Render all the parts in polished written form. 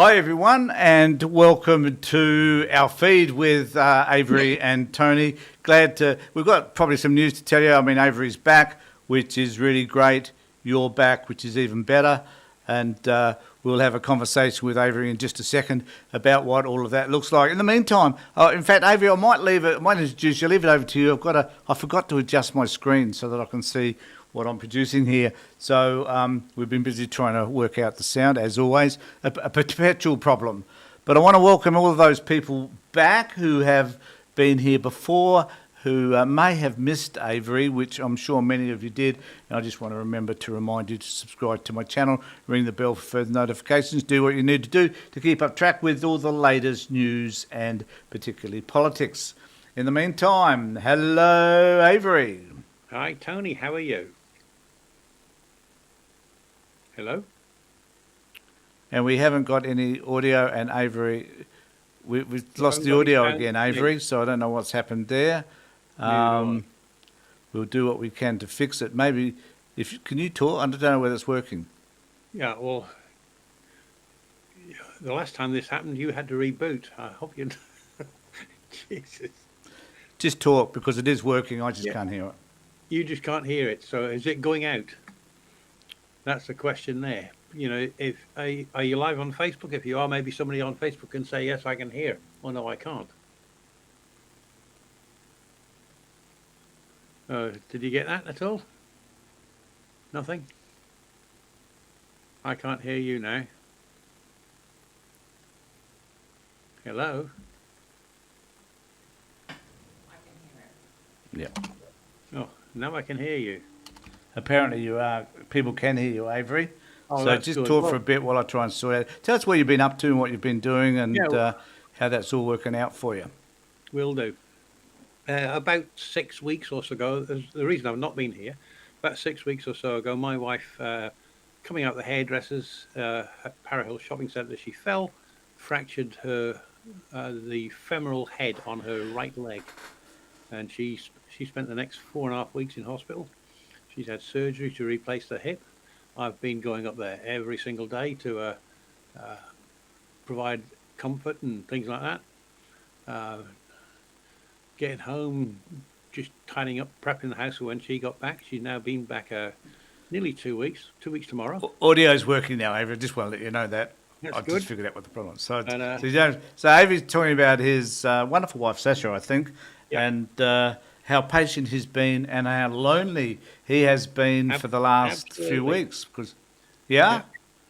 Hi everyone, and welcome to our feed with Avery and Tony. We've got probably some news to tell you. I mean, Avery's back, which is really great. You're back, which is even better. And we'll have a conversation with Avery in just a second about what all of that looks like. In the meantime, in fact, Avery, I might leave it over to you. I forgot to adjust my screen so that I can see what I'm producing here. So we've been busy trying to work out the sound, as always, a perpetual problem. But I want to welcome all of those people back who have been here before, who may have missed Avery, which I'm sure many of you did. And I just want to remember to remind you to subscribe to my channel, ring the bell for further notifications, do what you need to do to keep up track with all the latest news and particularly politics. In the meantime, hello, Avery. Hi, Tony. How are you? Hello? And we haven't got any audio, and Avery, we've lost the audio again, Avery, so I don't know what's happened there. We'll do what we can to fix it. Maybe, can you talk? I don't know whether it's working. Yeah, well, the last time this happened, you had to reboot. I hope you... Jesus. Just talk, because it is working. I just can't hear it. You just can't hear it. So is it going out? That's the question there. You know, are you live on Facebook? If you are, maybe somebody on Facebook can say, yes, I can hear. Oh, no, I can't. Did you get that at all? Nothing? I can't hear you now. Hello? I can hear it. Yeah. Oh, now I can hear you. Apparently people can hear you, Avery. Oh, so just talk for a bit while I try and sort out. Tell us what you've been up to and what you've been doing and how that's all working out for you. Will do. About 6 weeks or so ago, the reason I've not been here, about 6 weeks or so ago, my wife, coming out the hairdressers at Parahill Shopping Centre, she fell, fractured the femoral head on her right leg. And she spent the next 4.5 weeks in hospital. She's had surgery to replace the hip. I've been going up there every single day to provide comfort and things like that. Getting home, just tidying up, prepping the house for when she got back. She's now been back nearly 2 weeks, 2 weeks tomorrow. Audio's working now, Avery. I just want to let you know that. That's Just figured out what the problem was. So and, so Avery's talking about his wonderful wife, Sasha, I think, and how patient he's been and how lonely he has been for the last few weeks. Yeah,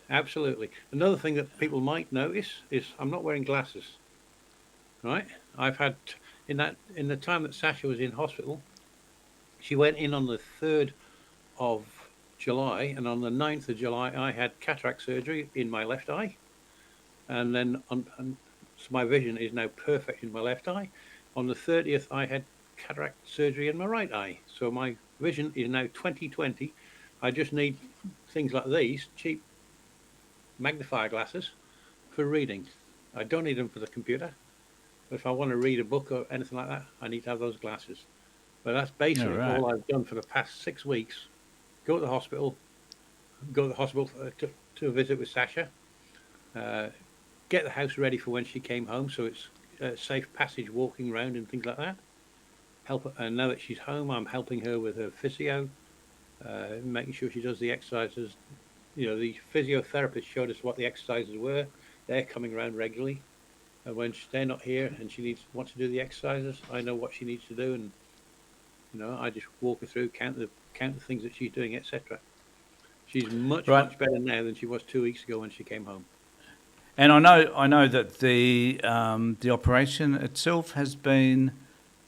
absolutely. Another thing that people might notice is I'm not wearing glasses. Right? I've had in the time that Sasha was in hospital, she went in on the 3rd of July, and on the 9th of July, I had cataract surgery in my left eye, and then so my vision is now perfect in my left eye. On the 30th, I had cataract surgery in my right eye, so my vision is now 20/20. I just need things like these cheap magnifier glasses for reading. I don't need them for the computer, but if I want to read a book or anything like that, I need to have those glasses. But that's basically all I've done for the past 6 weeks. Go to the hospital to a visit with Sasha, get the house ready for when she came home, so it's a safe passage walking around and things like that. Help her, and now that she's home, I'm helping her with her physio, making sure she does the exercises. You know, the physiotherapist showed us what the exercises were. They're coming around regularly, and when they're not here and she wants to do the exercises, I know what she needs to do, and I just walk her through, count the things that she's doing, etc. She's much better now than she was 2 weeks ago when she came home. And I know that the operation itself has been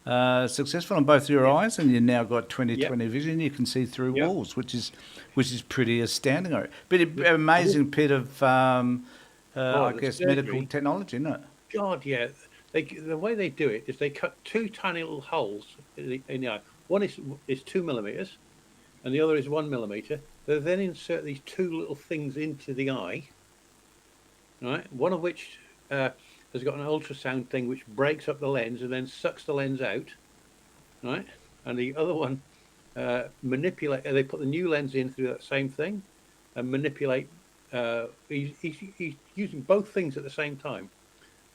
successful on both your eyes, and you've now got 20/20 vision. You can see through walls, which is pretty astounding. But amazing bit of I guess medical technology, isn't it? God, yeah. The way they do it is they cut 2 tiny little holes in the eye. One is 2 millimeters, and the other is 1 millimeter. They then insert these 2 little things into the eye, right? One of which has got an ultrasound thing which breaks up the lens and then sucks the lens out, right? And the other one they put the new lens in through that same thing and manipulate he's using both things at the same time,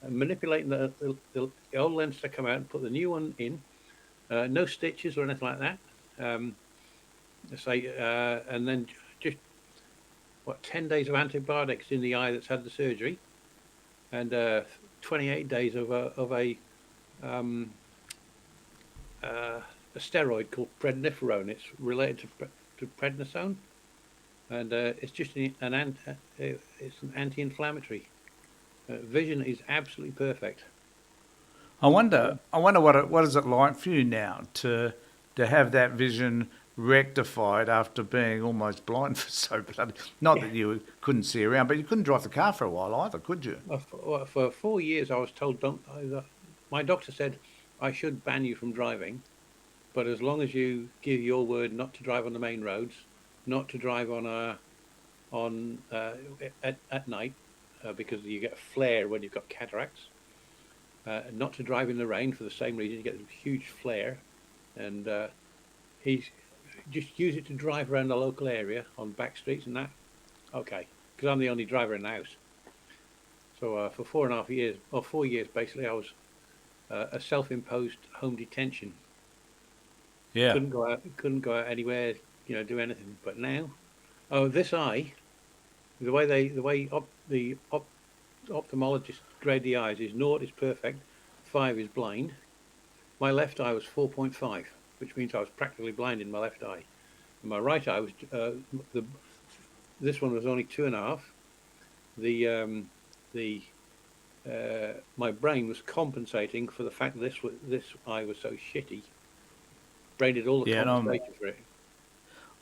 manipulating the old lens to come out and put the new one in. No stitches or anything like that. Um, and then just 10 days of antibiotics in the eye that's had the surgery, and 28 days of um, a steroid called prednisolone. It's related to prednisone, and it's just it's an anti-inflammatory. Vision is absolutely perfect. I wonder what is it like for you now to have that vision rectified after being almost blind for so bloody. Not that you couldn't see around, but you couldn't drive the car for a while either, could you? For 4 years, I was told, my doctor said I should ban you from driving, but as long as you give your word not to drive on the main roads, not to drive at night, because you get a flare when you've got cataracts, not to drive in the rain for the same reason, you get a huge flare, and he's just use it to drive around the local area on back streets and that. Okay, because I'm the only driver in the house. So for 4.5 years, or 4 years basically, I was a self-imposed home detention. Yeah. Couldn't go out anywhere, do anything. But now, this eye, the way the ophthalmologist grade the eyes is 0 is perfect, 5 is blind. My left eye was 4.5, which means I was practically blind in my left eye. And my right eye was this one was only 2.5. My brain was compensating for the fact that this eye was so shitty. Brain did all the compensation for it.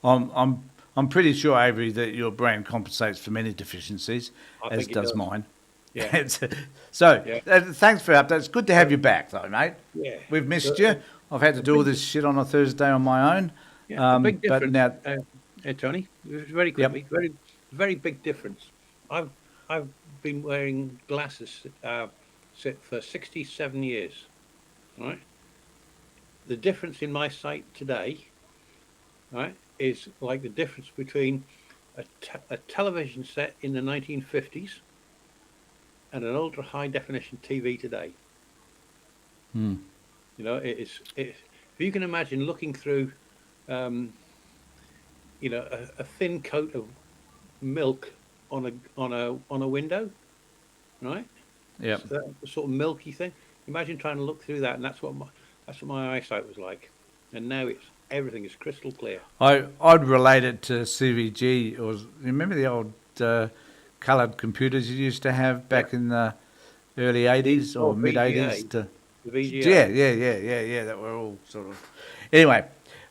I'm pretty sure, Avery, that your brain compensates for many deficiencies, as does mine. Yeah. So, yeah. Thanks for the update. It's good to have you back, though, mate. Yeah. We've missed you. I've had to do all this shit on a Thursday on my own. Yeah, the big difference, but now, Tony, very quickly, very big difference. I've been wearing glasses for 67 years. Right. The difference in my sight today, right, is like the difference between a television set in the 1950s and an ultra high definition TV today. If you can imagine looking through, a thin coat of milk on a window, right? Yeah. So that sort of milky thing. Imagine trying to look through that, and that's what my eyesight was like. And now everything is crystal clear. I'd relate it to CVG. Remember the old coloured computers you used to have back in the early 80s or mid 80s? The VGA. Yeah. That were all sort of. Anyway,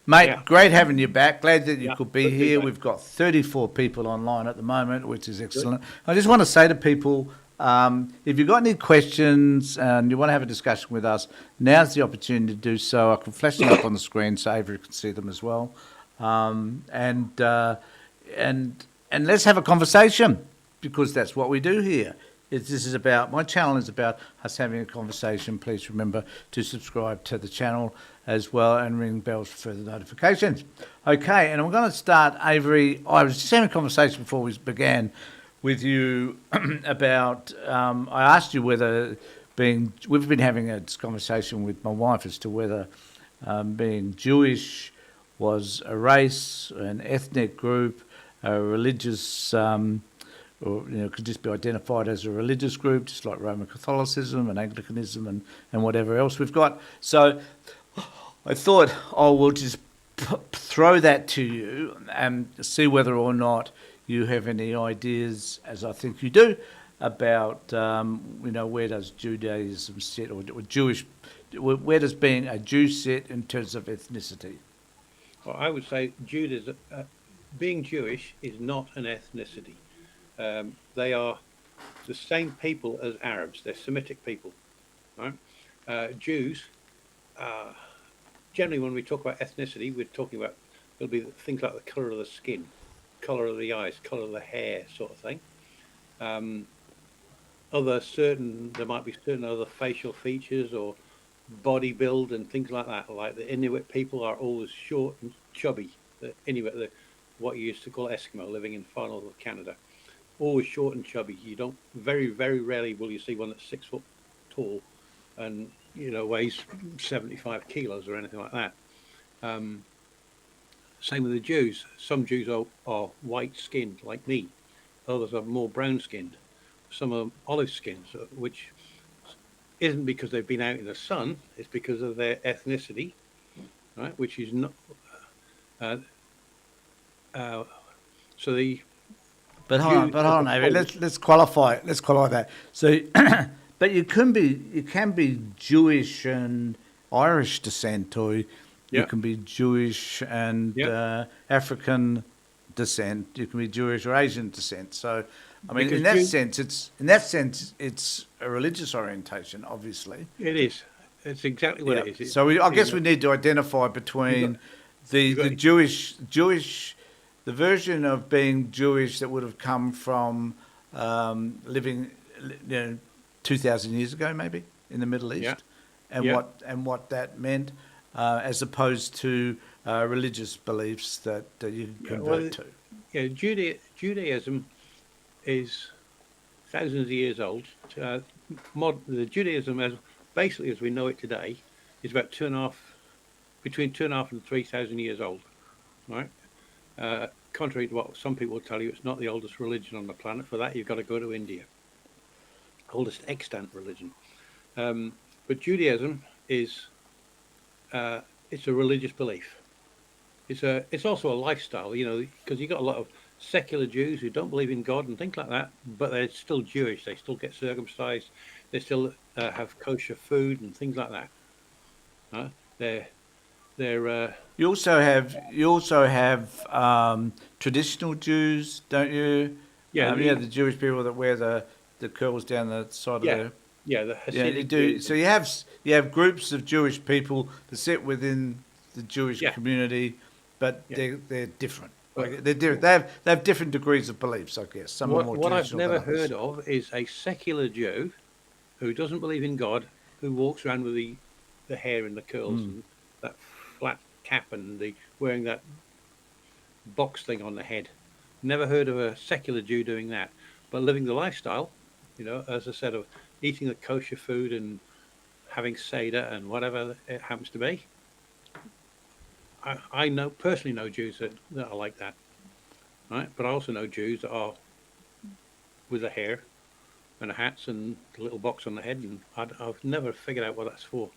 mate, great having you back. Glad that you could be here. We've got 34 people online at the moment, which is excellent. Good. I just want to say to people, if you've got any questions and you want to have a discussion with us, now's the opportunity to do so. I can flash them up on the screen so Avery can see them as well. And let's have a conversation, because that's what we do here. My channel is about us having a conversation. Please remember to subscribe to the channel as well and ring bells for further notifications. Okay, and I'm going to start, Avery. I was just having a conversation before we began with you about, I asked you whether we've been having a conversation with my wife as to whether being Jewish was a race, an ethnic group, a religious, or could just be identified as a religious group, just like Roman Catholicism and Anglicanism and whatever else we've got. So I thought I will just throw that to you and see whether or not you have any ideas, as I think you do, about where does Judaism sit, or Jewish, where does being a Jew sit in terms of ethnicity? Well, I would say Judaism, being Jewish is not an ethnicity. They are the same people as Arabs. They're Semitic people, right? Jews, generally when we talk about ethnicity, we're talking about, it'll be things like the colour of the skin, colour of the eyes, colour of the hair, sort of thing. There might be certain other facial features or body build and things like that. Like the Inuit people are always short and chubby. The Inuit, what you used to call Eskimo, living in far north of Canada. always short and chubby. You don't very, very rarely will you see one that's 6 foot tall and weighs 75 kilos or anything like that. Um, Same with the Jews. Some Jews are white skinned like me. Others are more brown skinned. Some are olive skinned, which isn't because they've been out in the sun. It's because of their ethnicity, right? Which is not. Uh, uh, so the Jews But as hold on, a Avery. whole, Let's qualify. Let's qualify that. So, but you can be Jewish and Irish descent, or you yeah, can be Jewish and yeah, African descent. You can be Jewish or Asian descent. So, I mean, because Jew, in that sense, it's a religious orientation, obviously. it is. It's exactly what Yeah. it is. So I guess we need to identify You've got, between you've got the Jewish the version of being Jewish that would have come from living 2,000 years ago, maybe in the Middle yeah, East, and yeah. what that meant, as opposed to religious beliefs that you can Yeah, convert to. yeah, Judaism is thousands of years old. The Judaism, as basically as we know it today, is about between 2.5 and 3,000 years old, right? Contrary to what some people will tell you, it's not the oldest religion on the planet. For that, you've got to go to India, oldest extant religion. But Judaism is it's a religious belief. It's also a lifestyle, because you got a lot of secular Jews who don't believe in God and things like that, but they're still Jewish. They still get circumcised. They still have kosher food and things like that. Uh, they're they're You also have traditional Jews, don't you? yeah The Jewish people that wear the curls down the side of yeah their. the Yeah, you Hasidic do. Jews. So you have groups of Jewish people that sit within the Jewish Yeah, community, but yeah. they're different. But Like they're different. They have different degrees of beliefs, I guess. Some are more what I've traditional than never others. heard of is a secular Jew who doesn't believe in God, who walks around with the hair and the curls and that flat cap and the wearing that box thing on the head. Never heard of a secular Jew doing that, but living the lifestyle, as I said, of eating the kosher food and having Seder and whatever it happens to be. I know personally know Jews that are like that, right? But I also know Jews that are with the hair and the hats and the little box on the head, and I've never figured out what that's for,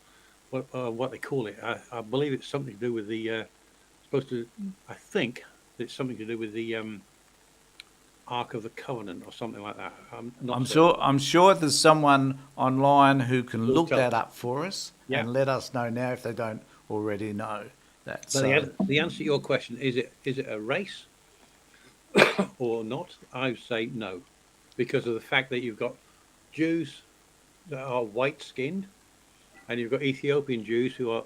what they call it. I believe it's something to do with the supposed to. I think it's something to do with the Ark of the Covenant or something like that. I'm not certain. I'm sure there's someone online who can We'll look tell that us. up for us Yeah. and let us know now if they don't already know that. But So the answer to your question is it a race or not? I would say no, because of the fact that you've got Jews that are white skinned, and you've got Ethiopian Jews who are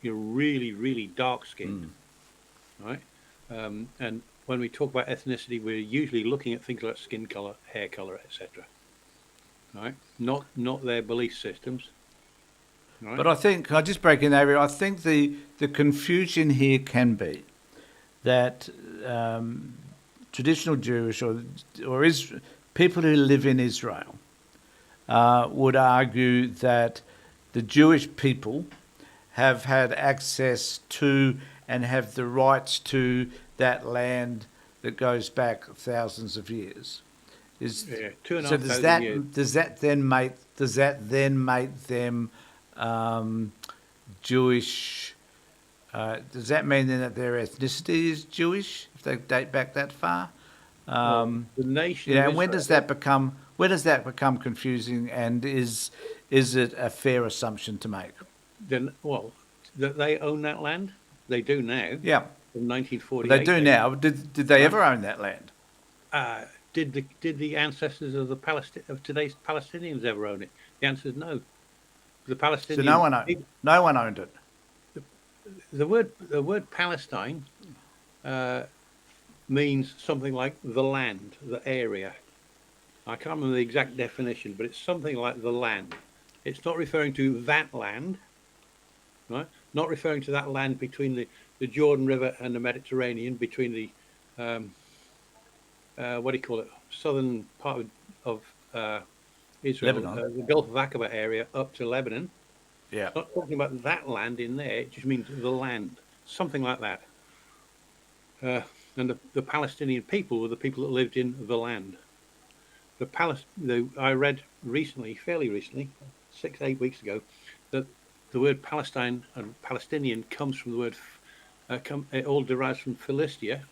really really dark skinned, right? And when we talk about ethnicity, we're usually looking at things like skin color, hair color, etc. Right? Not their belief systems. Right? But I think I just break in there. I think the confusion here can be that traditional Jewish or people who live in Israel would argue that the Jewish people have had access to and have the rights to that land that goes back thousands of years. Yeah, two and a So half thousand years. does that then make them Jewish? Does that mean then that their ethnicity is Jewish if they date back that far? Well, the nation of And when does Israel, that become confusing? And is it a fair assumption to make? then well, that they own that land. They do now. Yeah, From 1948. they do now. Did they Right. ever own that land? Did the ancestors of of today's Palestinians ever own it? The answer is no. The So Palestinian no one owned it. the word Palestine means something like the land, the area. I can't remember the exact definition, but it's something like the land. It's not referring to that land, right? Not referring to that land between the Jordan River and the Mediterranean, between the what do you call it? Southern part of Israel, Lebanon. the Gulf of Aqaba area, up to Lebanon. Yeah. It's not talking about that land in there. It just means the land, something like that. And the Palestinian people were the people that lived in the land. I read recently, fairly recently, 6, 8 weeks ago, that the word Palestine and Palestinian comes from the word. It all derives from Philistia,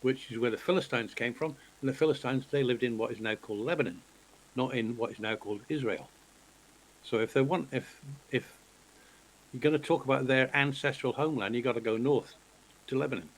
which is where the Philistines came from. And the Philistines, they lived in what is now called Lebanon, not in what is now called Israel. So if you're going to talk about their ancestral homeland, you got to go north to Lebanon.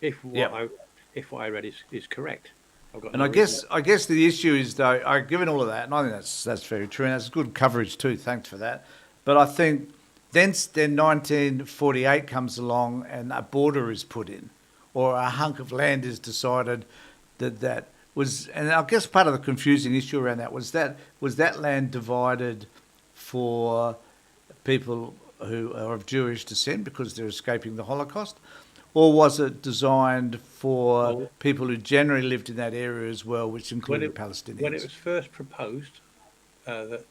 If what I read is correct. I've got And no reason. I guess the issue is though, given all of that, and I think that's very true, and that's good coverage too. Thanks for that. But I think then 1948 comes along, and a border is put in, or a hunk of land is decided that was, and I guess part of the confusing issue around that was that land divided for people who are of Jewish descent because they're escaping the Holocaust, or was it designed for Well, people who generally lived in that area as well, which included Palestinians? when it was first proposed that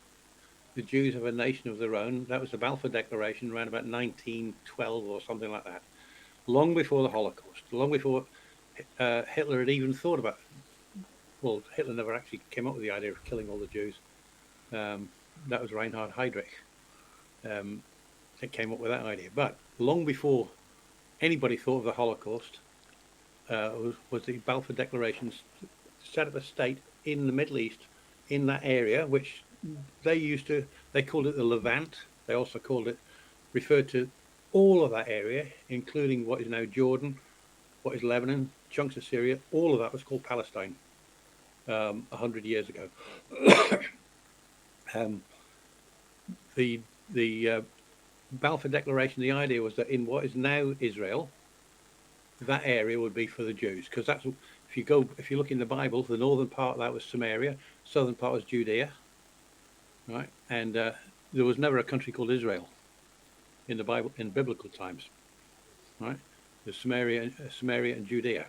the Jews have a nation of their own, that was the Balfour Declaration around about 1912 or something like that, long before the Holocaust, long before Hitler had even thought about. Well, Hitler never actually came up with the idea of killing all the Jews. That was Reinhard Heydrich that came up with that idea. But long before anybody thought of the Holocaust, was the Balfour Declaration set up a state in the Middle East, in that area, which they called it the Levant. They also referred to all of that area, including what is now Jordan, what is Lebanon, chunks of Syria. All of that was called Palestine 100 years ago. The Balfour Declaration, the idea was that in what is now Israel, that area would be for the Jews, because that's if you look in the Bible, the northern part of that was Samaria, southern part was Judea, right? And there was never a country called Israel in the Bible in biblical times, right? There's Samaria and Judea,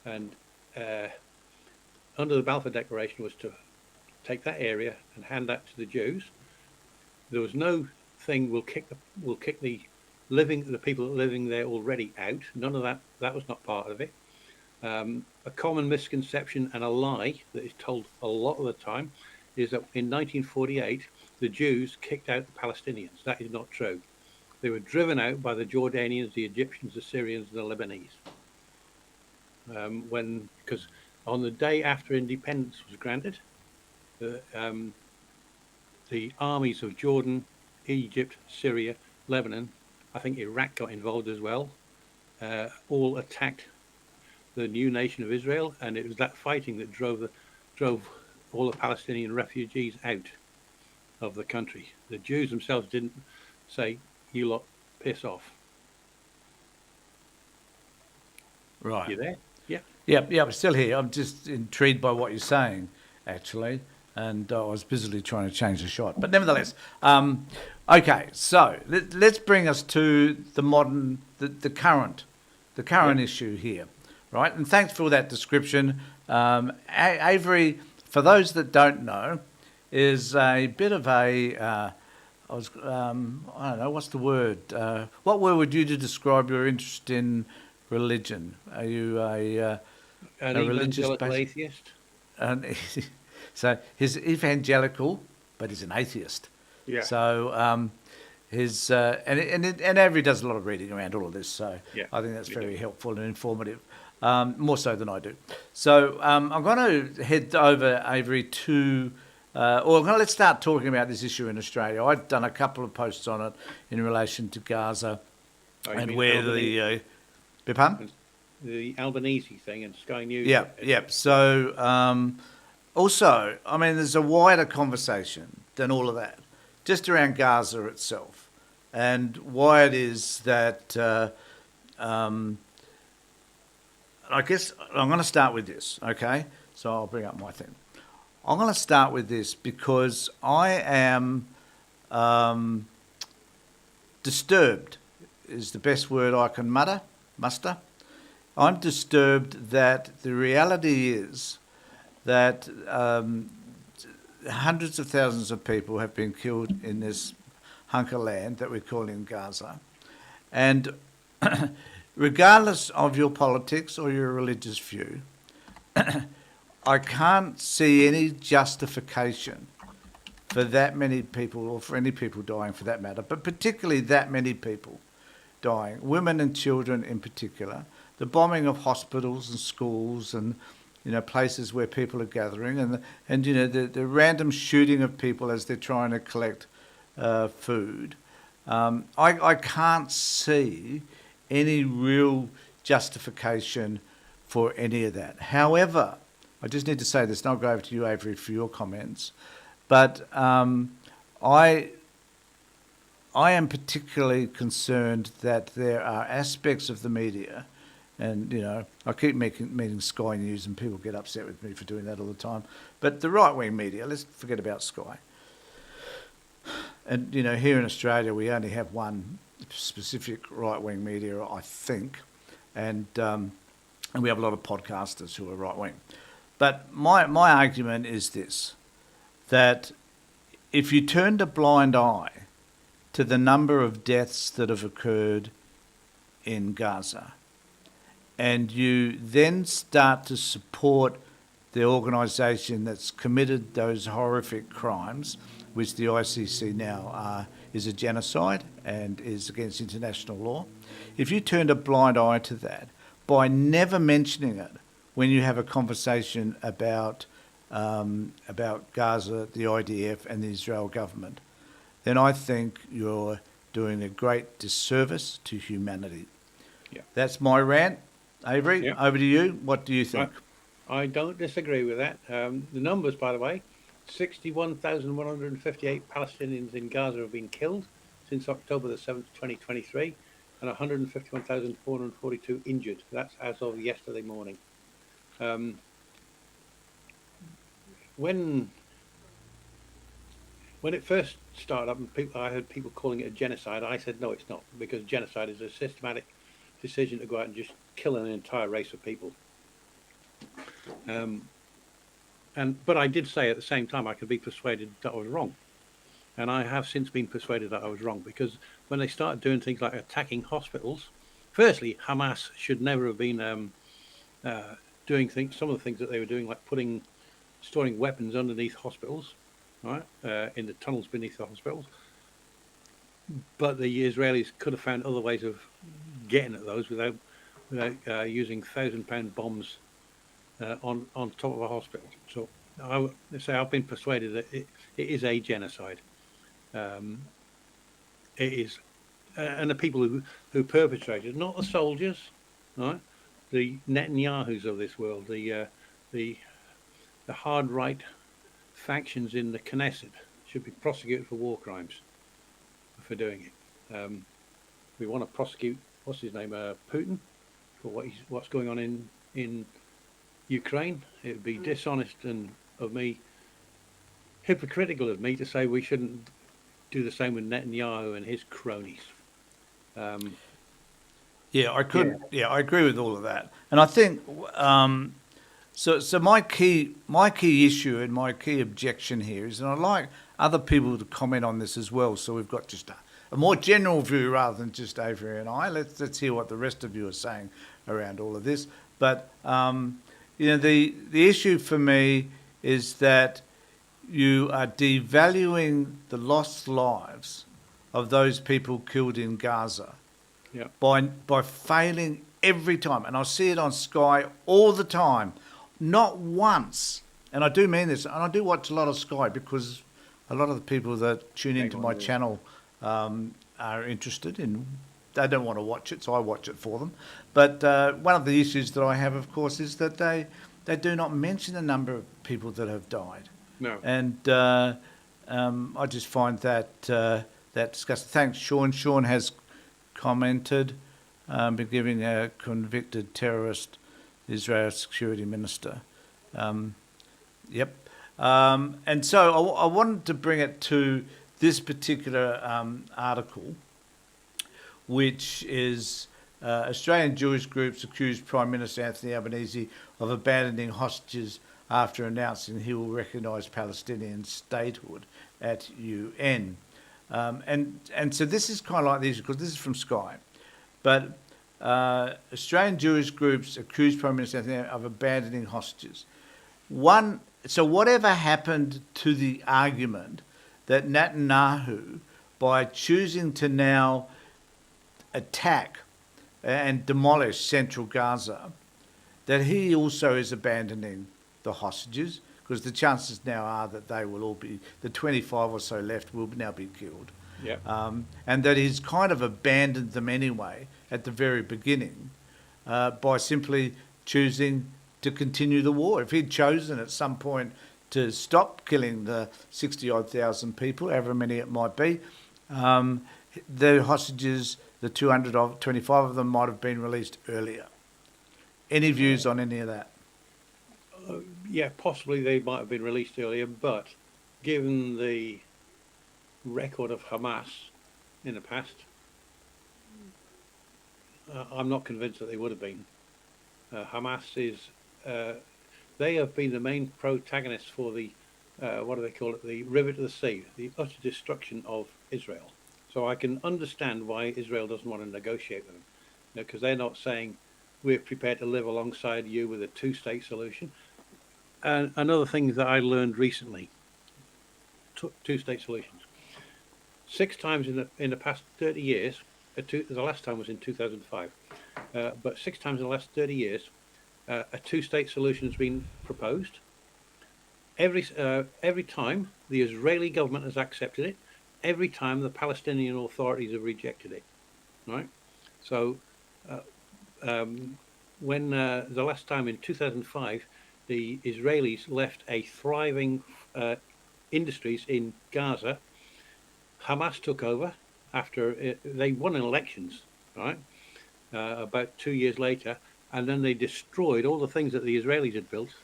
and under the Balfour Declaration was to take that area and hand that to the Jews. There was no thing we'll kick the people living there already out. None of that. That was not part of it. A common misconception and a lie that is told a lot of the time is that in 1948 the Jews kicked out the Palestinians. That is not true. They were driven out by the Jordanians, the Egyptians, the Syrians, and the Lebanese. Because on the day after independence was granted, the armies of Jordan, Egypt, Syria, Lebanon, I think Iraq got involved as well, all attacked the new nation of Israel, and it was that fighting that drove all the Palestinian refugees out of the country. The Jews themselves didn't say, "You lot, piss off." Right. You there? Yeah. Yeah, I'm still here. I'm just intrigued by what you're saying, actually, and I was busily trying to change the shot. But nevertheless, okay. So let's bring us to the modern, the current issue here, right? And thanks for that description. AVery, for those that don't know, is a bit of a I don't know, what's the word? What word would you to describe your interest in religion? Are you An a religious evangelical atheist. And so he's evangelical, but he's an atheist. Yeah. So and Avery does a lot of reading around all of this. So Yeah, I think that's we very do. helpful and informative, more so than I do. So I'm going to head over, Avery, to. Let's start talking about this issue in Australia. I've done a couple of posts on it in relation to Gaza Oh, you and mean where Albanese? beg pardon? The Albanese thing and Sky News. Yeah. So also, I mean, there's a wider conversation than all of that, just around Gaza itself, and why it is that. I guess I'm going to start with this. Okay, so I'll bring up my thing. I'm going to start with this because I am disturbed, is the best word I can muster. I'm disturbed that the reality is that hundreds of thousands of people have been killed in this hunk of land that we're calling Gaza. And regardless of your politics or your religious view, I can't see any justification for that many people, or for any people dying for that matter, but particularly that many people dying, women and children in particular, the bombing of hospitals and schools and places where people are gathering, and the random shooting of people as they're trying to collect food. I can't see any real justification for any of that. However, I just need to say this, and I'll go over to you, Avery, for your comments. But I am particularly concerned that there are aspects of the media, and I keep meeting Sky News, and people get upset with me for doing that all the time. But the right-wing media, let's forget about Sky. And here in Australia, we only have one specific right-wing media, I think, and we have a lot of podcasters who are right-wing. But my argument is this, that if you turned a blind eye to the number of deaths that have occurred in Gaza, and you then start to support the organisation that's committed those horrific crimes, which the ICC now is a genocide and is against international law, if you turned a blind eye to that by never mentioning it when you have a conversation about Gaza, the IDF and the Israel government, then I think you're doing a great disservice to humanity. Yeah. That's my rant. Avery, Yeah. over to you. What do you think? I don't disagree with that. The numbers, by the way, 61,158 Palestinians in Gaza have been killed since October the 7th, 2023, and 151,442 injured. That's as of yesterday morning. When it first started up, and I heard people calling it a genocide, I said no, it's not, because genocide is a systematic decision to go out and just kill an entire race of people. But I did say at the same time I could be persuaded that I was wrong, and I have since been persuaded that I was wrong, because when they started doing things like attacking hospitals, firstly, Hamas should never have been doing some of the things that they were doing, like storing weapons underneath hospitals, right, in the tunnels beneath the hospitals. But the Israelis could have found other ways of getting at those without using 1,000-pound bombs on top of a hospital. So I would say I've been persuaded that it is a genocide. It is, and the people who perpetrated, not the soldiers, right? The Netanyahus of this world, the hard right factions in the Knesset should be prosecuted for war crimes for doing it. We want to prosecute Putin for what's going on in Ukraine. It would be dishonest and hypocritical of me to say we shouldn't do the same with Netanyahu and his cronies. I agree with all of that, and I think so. My key issue and my key objection here is, and I'd like other people to comment on this as well, so we've got just a more general view rather than just Avery and I. Let's hear what the rest of you are saying around all of this. But the issue for me is that you are devaluing the lost lives of those people killed in Gaza by failing every time. And I see it on Sky all the time. Not once, and I do mean this, and I do watch a lot of Sky because a lot of the people that tune into my channel are interested in. They don't want to watch it, so I watch it for them. But one of the issues that I have, of course, is that they do not mention the number of people that have died. No. And I just find that disgusting. Thanks, Sean. Sean has commented, been giving a convicted terrorist Israel security minister. And so I wanted to bring it to this particular article, which is Australian Jewish groups accused Prime Minister Anthony Albanese of abandoning hostages after announcing he will recognise Palestinian statehood at UN. And so this is kind of like the issue, because this is from Sky. But Australian Jewish groups accused Prime Minister Anthony of abandoning hostages. So whatever happened to the argument that Netanyahu, by choosing to now attack and demolish central Gaza, that he also is abandoning the hostages, because the chances now are that they will all be, the 25 or so left will now be killed. Yep. And that he's kind of abandoned them anyway at the very beginning by simply choosing to continue the war. If he'd chosen at some point to stop killing the 60-odd thousand people, however many it might be, the hostages, the 225 of them, might have been released earlier. Any views on any of that? Yeah, possibly they might have been released earlier, but given the record of Hamas in the past, I'm not convinced that they would have been. Hamas is, they have been the main protagonists for the, what do they call it, the river to the sea, the utter destruction of Israel. So I can understand why Israel doesn't want to negotiate with them, because they're not saying we're prepared to live alongside you with a two-state solution. And another thing that I learned recently, two-state solutions. 6 times in the past 30 years, the last time was in 2005, but 6 times in the last 30 years, a two-state solution has been proposed. Every time the Israeli government has accepted it, every time the Palestinian authorities have rejected it. Right? So when the last time in 2005, the Israelis left a thriving industries in Gaza, Hamas took over after they won elections, right? About 2 years later, and then they destroyed all the things that the Israelis had built,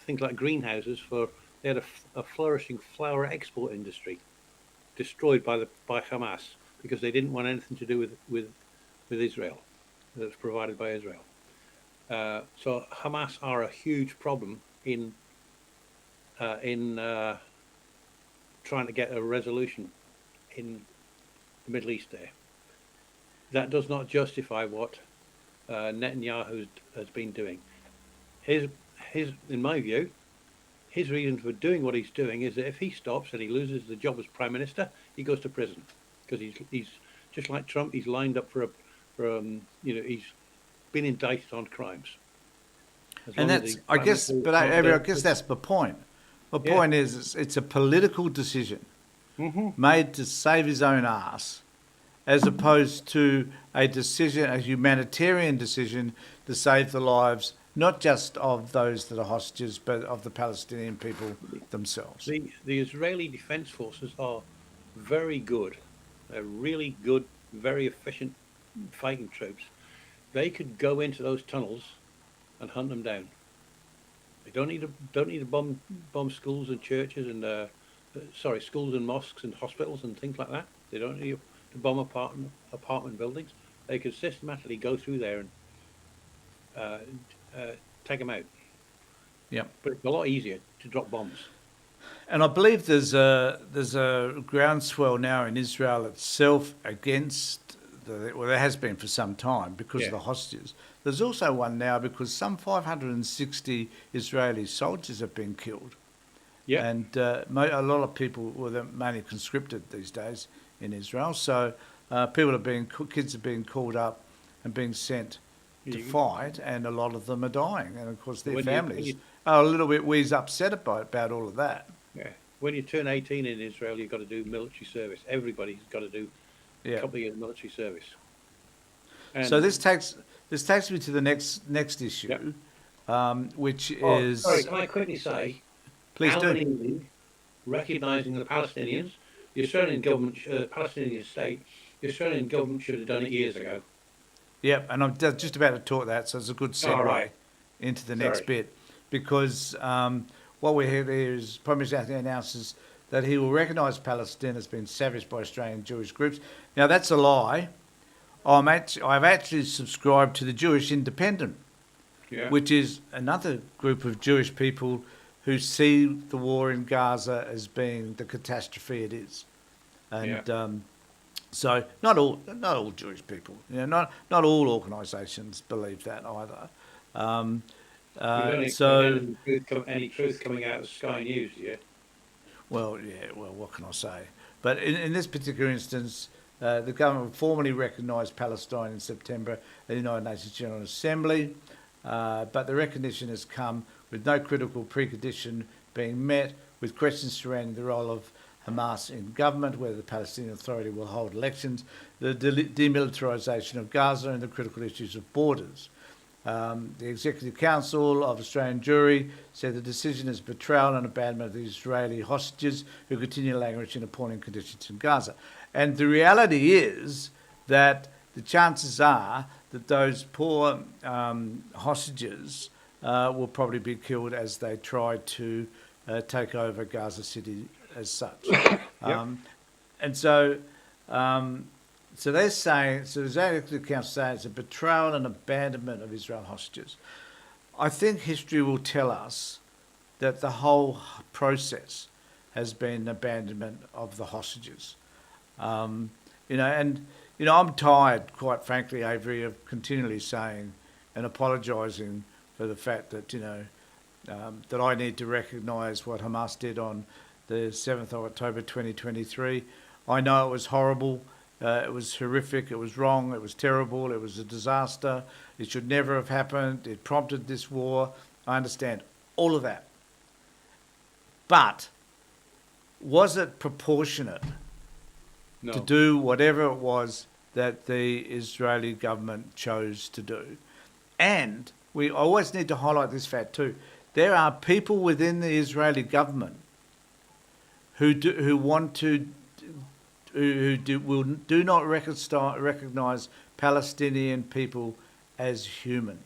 things like greenhouses for. They had a flourishing flower export industry, destroyed by Hamas because they didn't want anything to do with Israel, that was provided by Israel. So Hamas are a huge problem in trying to get a resolution in the Middle East there. That does not justify what Netanyahu has been doing. In my view, his reason for doing what he's doing is that if he stops and he loses the job as Prime Minister, he goes to prison, because he's just like Trump. He's lined up for he's been indicted on crimes. And that's, I guess, but I guess that's the point. The point is, it's a political decision made to save his own ass, as opposed to a decision, a humanitarian decision to save the lives not just of those that are hostages, but of the Palestinian people themselves. The Israeli Defense Forces are very good. They're really good, very efficient fighting troops. They could go into those tunnels and hunt them down. They don't need to bomb schools and churches and schools and mosques and hospitals and things like that. They don't need to bomb apartment buildings. They could systematically go through there and take them out. Yeah, but it's a lot easier to drop bombs. And I believe there's a groundswell now in Israel itself against there has been for some time because of the hostages. There's also one now because some 560 Israeli soldiers have been killed. Yeah, and a lot of people, well, they're mainly conscripted these days in Israel. So kids are being called up and being sent to fight, and a lot of them are dying. And of course, their families are a little bit upset about all of that. Yeah, when you turn 18 in Israel, you've got to do military service. Everybody's got to do a couple of years military service. And so this takes me to the next issue, which is. Sorry, can I quickly say? Please do. England recognising the Palestinians, the Australian government, Palestinian state, the Australian government should have done it years ago. Yep, and I'm just about to talk that, so it's a good segue into the next bit, because what we have here is Prime Minister Anthony announces that he will recognise Palestine as being savaged by Australian Jewish groups. Now, that's a lie. I've actually subscribed to the Jewish Independent, Yeah. which is another group of Jewish people who see the war in Gaza as being the catastrophe it is, and Yeah. so not all Jewish people, not all organisations believe that either. Um, You've only so any truth coming out of Sky News yet. Well, yeah, well, what can I say? But in this particular instance, the government formally recognised Palestine in September at the United Nations General Assembly, but the recognition has come with no critical precondition being met, with questions surrounding the role of Hamas in government, whether the Palestinian Authority will hold elections, the demilitarisation of Gaza and the critical issues of borders. The Executive Council of Australian Jewry said the decision is betrayal and abandonment of the Israeli hostages who continue to languish in appalling conditions in Gaza. And the reality is that the chances are that those poor hostages will probably be killed as they try to take over Gaza City as such. And so they're saying, so the Executive Council saying it's a betrayal and abandonment of Israel hostages. I think history will tell us that the whole process has been an abandonment of the hostages. I'm tired, quite frankly, Avery, of continually saying and apologising for the fact that, that I need to recognise what Hamas did on the 7th of October 2023. I know it was horrible. It was horrific, it was wrong, it was terrible, it was a disaster, it should never have happened, it prompted this war. I understand all of that. But was it proportionate to do whatever it was that the Israeli government chose to do? And we always need to highlight this fact too. There are people within the Israeli government who do not recognise Palestinian people as human.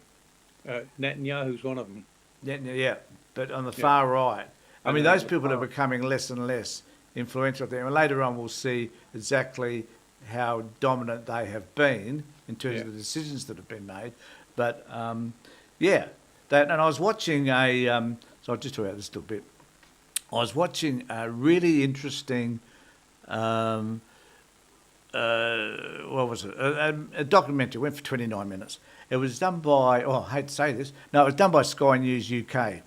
Netanyahu's one of them. Yeah, but on the far right. I mean, those people are becoming less and less influential there. And later on we'll see exactly how dominant they have been in terms of the decisions that have been made. But, and I was watching so I'll just talk about this a little bit. I was watching a really interesting what was it? A documentary. It went for 29 minutes. It was done by, I hate to say this, no, it was done by Sky News UK,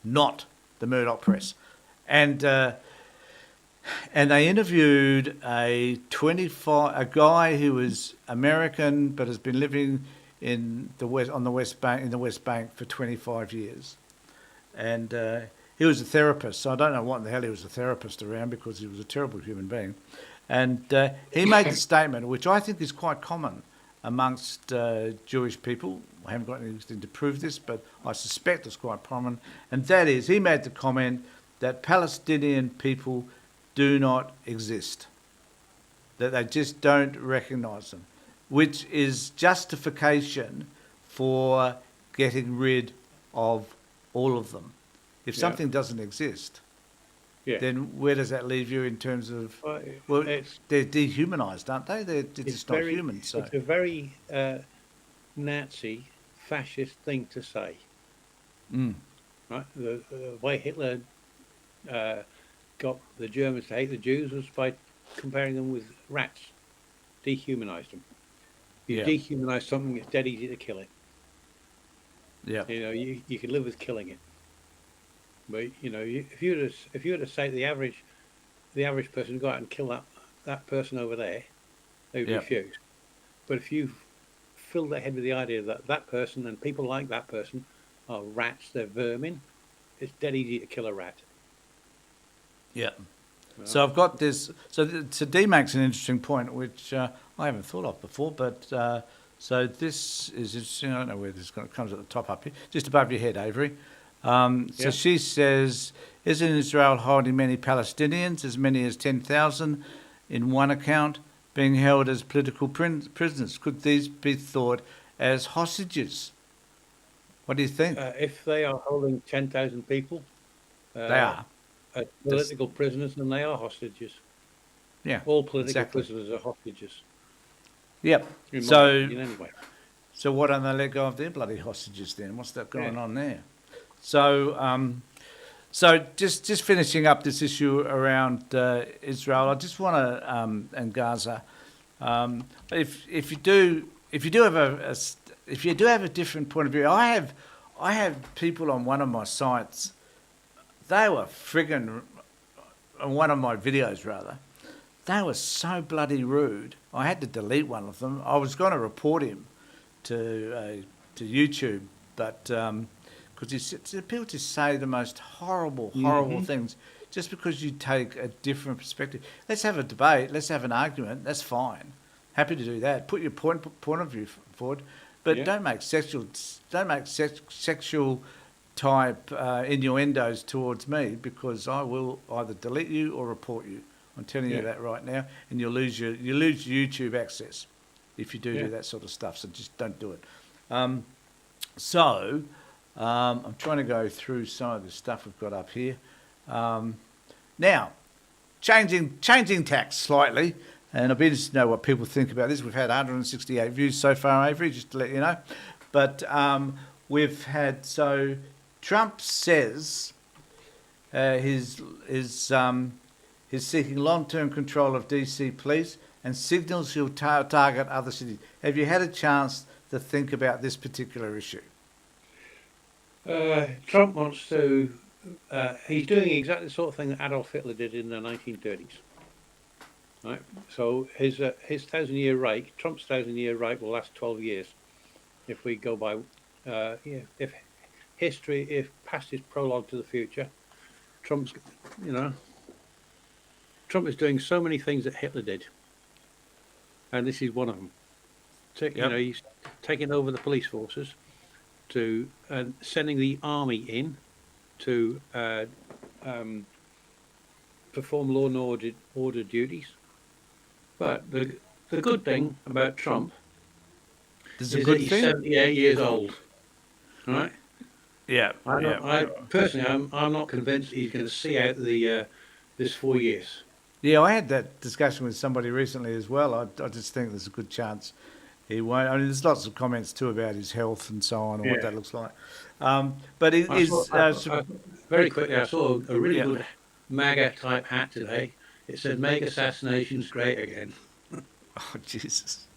not the Murdoch Press. And they interviewed a guy who was American but has been living in the West Bank for 25 years. And he was a therapist, so I don't know what in the hell he was a therapist around, because he was a terrible human being. And he made the statement, which I think is quite common amongst Jewish people. I haven't got anything to prove this, but I suspect it's quite common. And that is, he made the comment that Palestinian people do not exist, that they just don't recognise them, which is justification for getting rid of all of them. If something doesn't exist, then where does that leave you in terms of... Well, they're dehumanised, aren't they? They're just not human. So it's a very Nazi, fascist thing to say. Right? The way Hitler got the Germans to hate the Jews was by comparing them with rats, dehumanised them. You dehumanise something, it's dead easy to kill it. Yeah. You can live with killing it. But if you were to say to the average person, go out and kill that person over there, they would refuse. But if you fill their head with the idea that that person and people like that person are rats, they're vermin, it's dead easy to kill a rat. Yeah. So I've got this. So Dee makes an interesting point, which I haven't thought of before. But so this is interesting. I don't know where this comes at the top up here, just above your head, Avery. So she says, isn't Israel holding many Palestinians, as many as 10,000 in one account, being held as political prisoners? Could these be thought as hostages? What do you think? If they are holding 10,000 people, they are political prisoners, and they are hostages. Yeah, all political prisoners are hostages. Yep. in my So, opinion, anyway. so why don't they let go of their bloody hostages then? What's that going on there? So, so just finishing up this issue around Israel, I just want to and Gaza. If you do have a different point of view, I have people on one of my sites. They were friggin' on one of my videos rather. They were so bloody rude. I had to delete one of them. I was going to report him to YouTube, but because people just say the most horrible things just because you take a different perspective. Let's have a debate. Let's have an argument. That's fine. Happy to do that. Put your point of view forward, but don't make sexual type innuendos towards me, because I will either delete you or report you. I'm telling you that right now, and you lose YouTube access if you do that sort of stuff. So just don't do it. I'm trying to go through some of the stuff we've got up here. Now, changing tax slightly, and I'll be interested to know what people think about this. We've had 168 views so far, Avery, just to let you know. But we've had, so Trump says he's seeking long-term control of DC police and signals he'll target other cities. Have you had a chance to think about this particular issue? Trump wants to. He's doing exactly the sort of thing that Adolf Hitler did in the 1930s. Right. So his 1,000-year reich, Trump's 1,000-year reich, will last 12 years, if we go by, if past is prologue to the future. Trump is doing so many things that Hitler did, and this is one of them. He's taking over the police forces, to sending the army in to perform law and order duties. But the good thing about Trump is that he's 78 years old, right? Yeah. I personally, I'm not convinced he's going to see out this 4 years. Yeah, I had that discussion with somebody recently as well. I just think there's a good chance he won't. I mean, there's lots of comments too about his health and so on, and what that looks like. But it is very quickly. I saw a really good MAGA type hat today. It said "Make assassinations great again." Oh Jesus!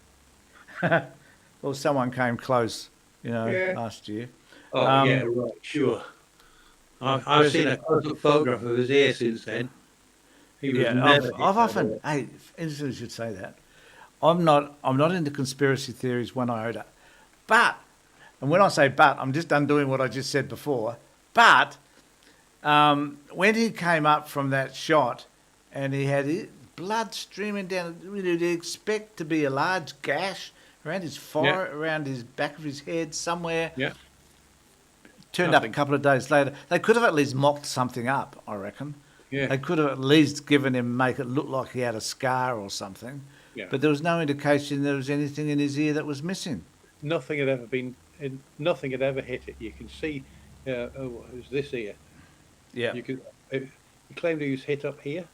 Well, someone came close, last year. Oh yeah, right, sure. I've seen a photograph of his ear since then. He was never. I've often. Hey, interesting you should say that. I'm not into conspiracy theories one iota, but, and when I say but, I'm just undoing what I just said before. But when he came up from that shot, and he had blood streaming down, you'd expect to be a large gash around his forehead, around his back of his head somewhere. Yeah. Turned up a couple of days later. They could have at least mocked something up, I reckon. Yeah. They could have at least make it look like he had a scar or something. Yeah. But there was no indication there was anything in his ear that was missing. Nothing had ever hit it. You can see, it was this ear. Yeah. He claimed he was hit up here,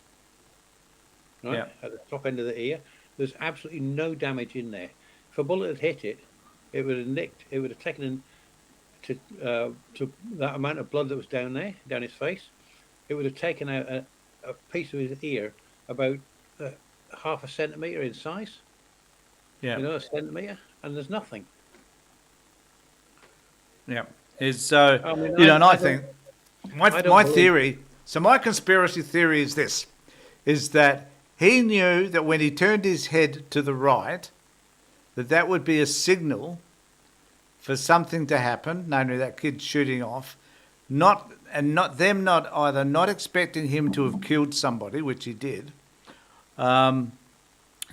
right, at the top end of the ear. There's absolutely no damage in there. If a bullet had hit it, it would have nicked. It would have taken to that amount of blood that was down his face. It would have taken out a piece of his ear about half a centimetre in size. Yeah. A centimetre, and there's nothing. Yeah. I think my theory, so my conspiracy theory is this, is that he knew that when he turned his head to the right, that would be a signal for something to happen, namely that kid shooting off, not either not expecting him to have killed somebody, which he did,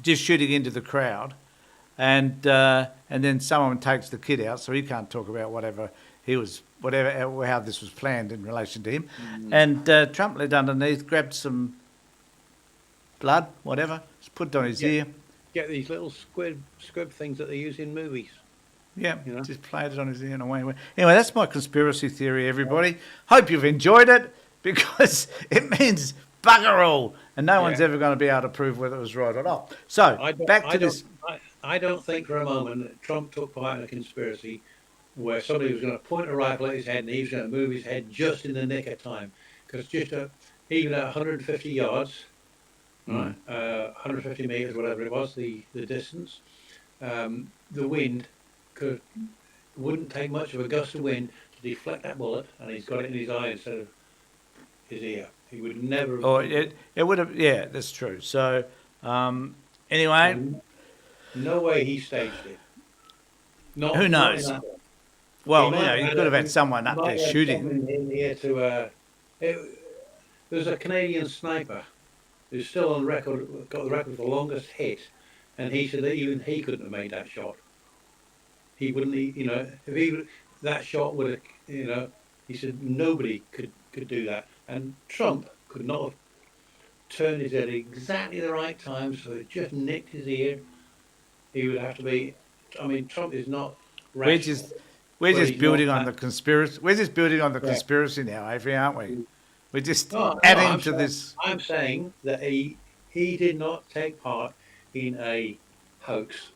just shooting into the crowd, and then someone takes the kid out, so he can't talk about how this was planned in relation to him, and Trump led underneath, grabbed some blood, whatever, just put it on his ear. Get these little squib things that they use in movies. Yeah, just played it on his ear and away. Anyway, that's my conspiracy theory, everybody. Hope you've enjoyed it, because it means bugger all, and no one's ever going to be able to prove whether it was right or not. So, I don't think for a moment that Trump took part in a conspiracy where somebody was going to point a rifle at his head and he was going to move his head just in the nick of time. Because even at 150 yards, right, 150 meters, whatever it was, the distance, the wind could wouldn't take much of a gust of wind to deflect that bullet, and he's got it in his eye instead of his ear. He would never have. Or it would have, yeah, that's true. So, anyway, No way he staged it. who Not in knows? that one. Well, He might you have could have a- had someone he up might there have shooting. someone in here to. There's a Canadian sniper who's still on record, got the record for the longest hit, and he said that even he couldn't have made that shot. He wouldn't, if he that shot would have, he said nobody could do that, and Trump could not have turned his head at exactly the right time, so it just nicked his ear. He would have to be. I mean, Trump is not We're rational. just we're Well, just he's building not on the that- conspiracy. We're just building on the Yeah. conspiracy now, Avery, aren't we? We're just No, adding I'm to saying, this. I'm saying that he did not take part in a hoax.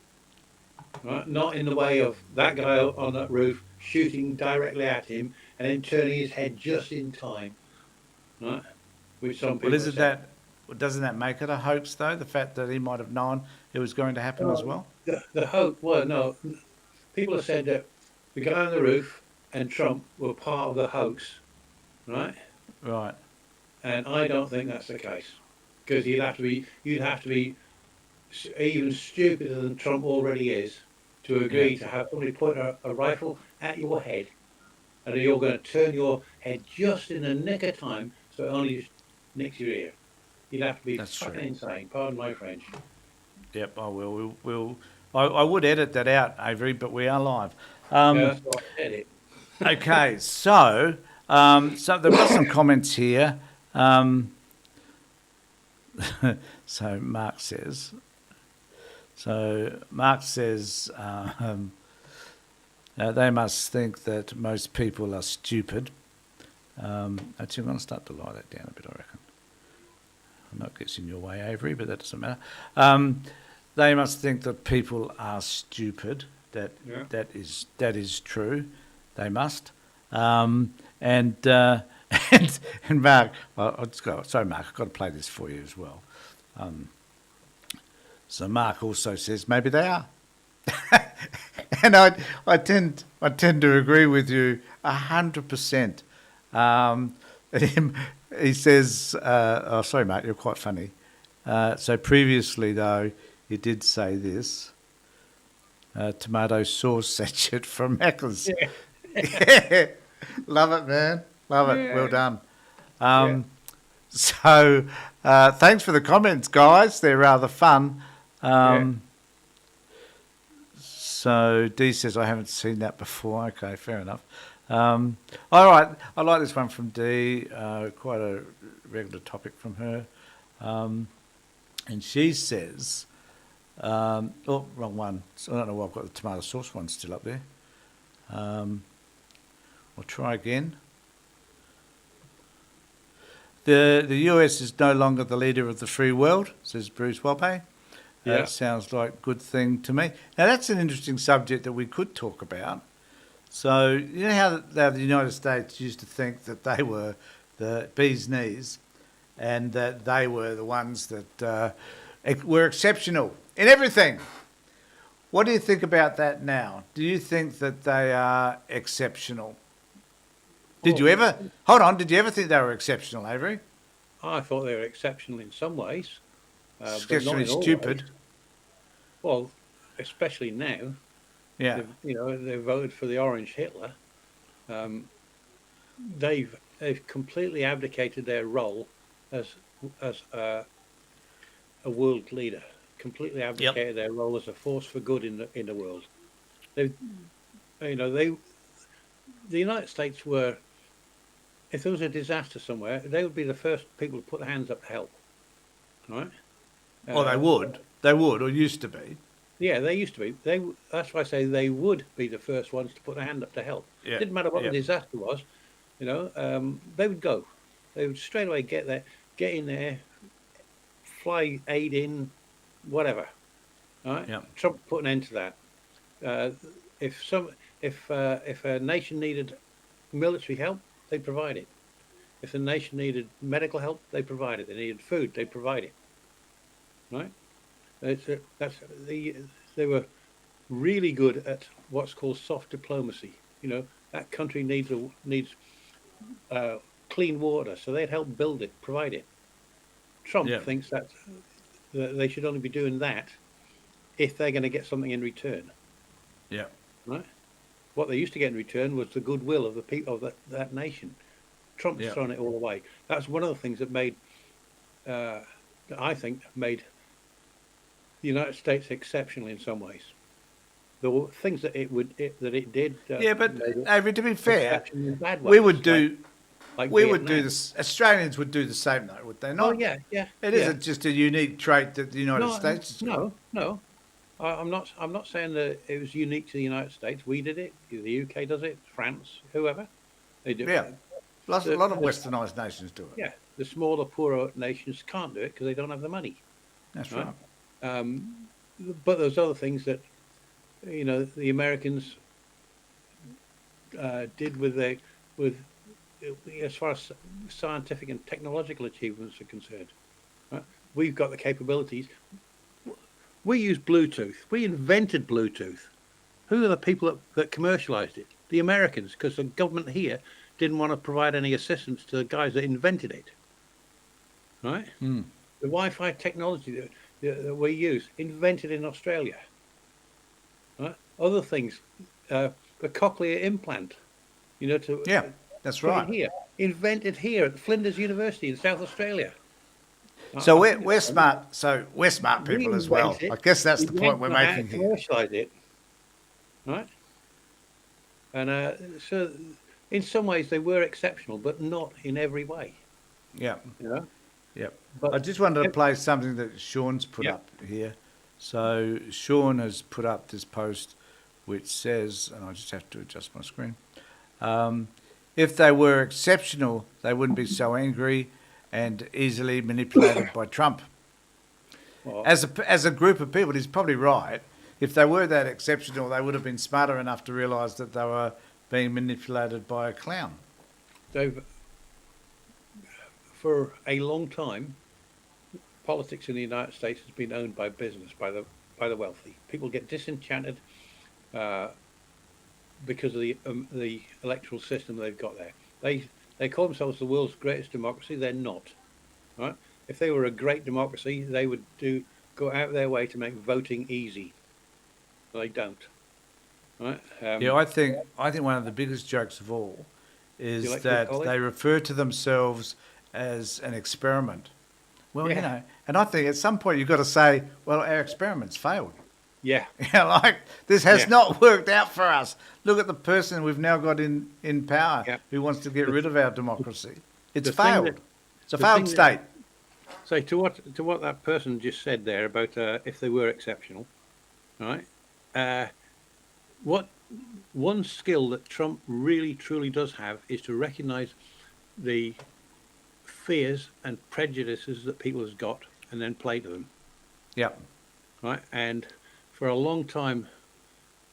Right? Not in the way of that guy on that roof shooting directly at him and then turning his head just in time. Right? Which some people Well, isn't said. that doesn't that make it a hoax though? The fact that he might have known it was going to happen as well. The hoax, well, no. People have said that the guy on the roof and Trump were part of the hoax. Right? Right. And I don't think that's the case. Because you'd have to be even stupider than Trump already is to agree to have somebody point a rifle at your head, and you're going to turn your head just in the nick of time, so it only just nicks your ear. You'd have to be That's fucking true. insane. Pardon my French. Yep. I will. We'll. I would edit that out, Avery, but we are live. Yeah, that's why I said it. Okay. So there were some comments here. So Mark says. They must think that most people are stupid. Actually, I'm going to start to lie that down a bit, I reckon. I know it gets in your way, Avery, but that doesn't matter. They must think that people are stupid. Yeah. That is true. They must. And Mark, I'll just go. Sorry, Mark, I've got to play this for you as well. So Mark also says maybe they are, and I tend to agree with you 100%. He says, "Oh, sorry, Mark, you're quite funny." So previously, though, he did say this: tomato sauce sachet from Macca's. Yeah. Love it, man. Love it. Yeah. Well done. Yeah. So, thanks for the comments, guys. They're rather fun. So, Dee says, I haven't seen that before. Okay, fair enough. All right. I like this one from Dee. Quite a regular topic from her. And she says, oh, wrong one. So I don't know why I've got the tomato sauce one still up there. We'll try again. The US is no longer the leader of the free world, says Bruce Wappe. Yeah. That sounds like a good thing to me. Now, that's an interesting subject that we could talk about. So, you know how the United States used to think that they were the bee's knees and that they were the ones that were exceptional in everything. What do you think about that now? Do you think that they are exceptional? Did you ever think they were exceptional, Avery? I thought they were exceptional in some ways. But not Exceptionally in all stupid. ways. Well, especially now. Yeah. They voted for the Orange Hitler. They've completely abdicated their role as a world leader. Completely abdicated their role as a force for good in the world. The United States were. If there was a disaster somewhere, they would be the first people to put their hands up to help. Right? Well, they would, or used to be. Yeah, they used to be. That's why I say they would be the first ones to put their hand up to help. Yeah, Didn't matter what yeah. the disaster was, they would go. They would straight away get in there, fly aid in, whatever. Right? Yeah. Trump put an end to that. Uh, if a nation needed military help, they provide it. If the nation needed medical help, they provide it. They needed food, they provide it. Right? That's they were really good at what's called soft diplomacy. That country needs uh, clean water, so they'd help build it, provide it. Trump Yeah. thinks that they should only be doing that if they're going to get something in return. Yeah. Right? What they used to get in return was the goodwill of the people of that nation. Trump's Yeah. thrown it all away. That's one of the things that that I think made the United States exceptional in some ways. There were things that it did. Yeah, but Made it Avery, to be fair, exceptional in bad we ways, would do like we would do Vietnam. this. Australians would do the same, though, would they Oh not? yeah, yeah, It yeah. isn't just a unique trait that the United No, States has got. no. I'm not. I'm not saying that it was unique to the United States. We did it. The UK does it. France, whoever, they do. Yeah, a lot of The- westernised nations do it. Yeah, the smaller, poorer nations can't do it because they don't have the money. That's Right. right. But there's other things that the Americans did with as far as scientific and technological achievements are concerned. Right? We've got the capabilities. We use Bluetooth. We invented Bluetooth. Who are the people that commercialized it? The Americans, because the government here didn't want to provide any assistance to the guys that invented it. Right? Mm. The Wi-Fi technology that we use, invented in Australia. Right? Other things, the cochlear implant, Yeah, that's put it right. here, invented here at Flinders University in South Australia. So I- we're smart. So we're smart we people as well. invented I guess that's we the point we're went out making to here. commercialise it, right? And so, in some ways, they were exceptional, but not in every way. Yeah, You know, yeah. but I just wanted to play something that Sean's put Yeah. up here. So Sean has put up this post which says, and I just have to adjust my screen. If they were exceptional, they wouldn't be so angry and easily manipulated by Trump. well, As a group of people, he's probably right. If they were that exceptional, they would have been smarter enough to realise that they were being manipulated by a clown. they've for a long time, politics in the United States has been owned by business, by the wealthy. People get disenchanted because of the electoral system they've got there. They call themselves the world's greatest democracy. They're not, right? If they were a great democracy, they would go out their way to make voting easy. They don't, right? Yeah, I think one of the biggest jokes of all is electoral that college? they refer to themselves as an experiment. Well, Yeah. and I think at some point you've got to say, well, our experiment's failed. Yeah, Like this has Yeah. not worked out for us. Look at the person we've now got in power Yeah. who wants to get rid of our democracy. It's the thing failed. that- It's a the failed thing state. So to what that person just said there about if they were exceptional, right? What one skill that Trump really truly does have is to recognise the fears and prejudices that people has got, and then play to them, Yeah. right? And for a long time,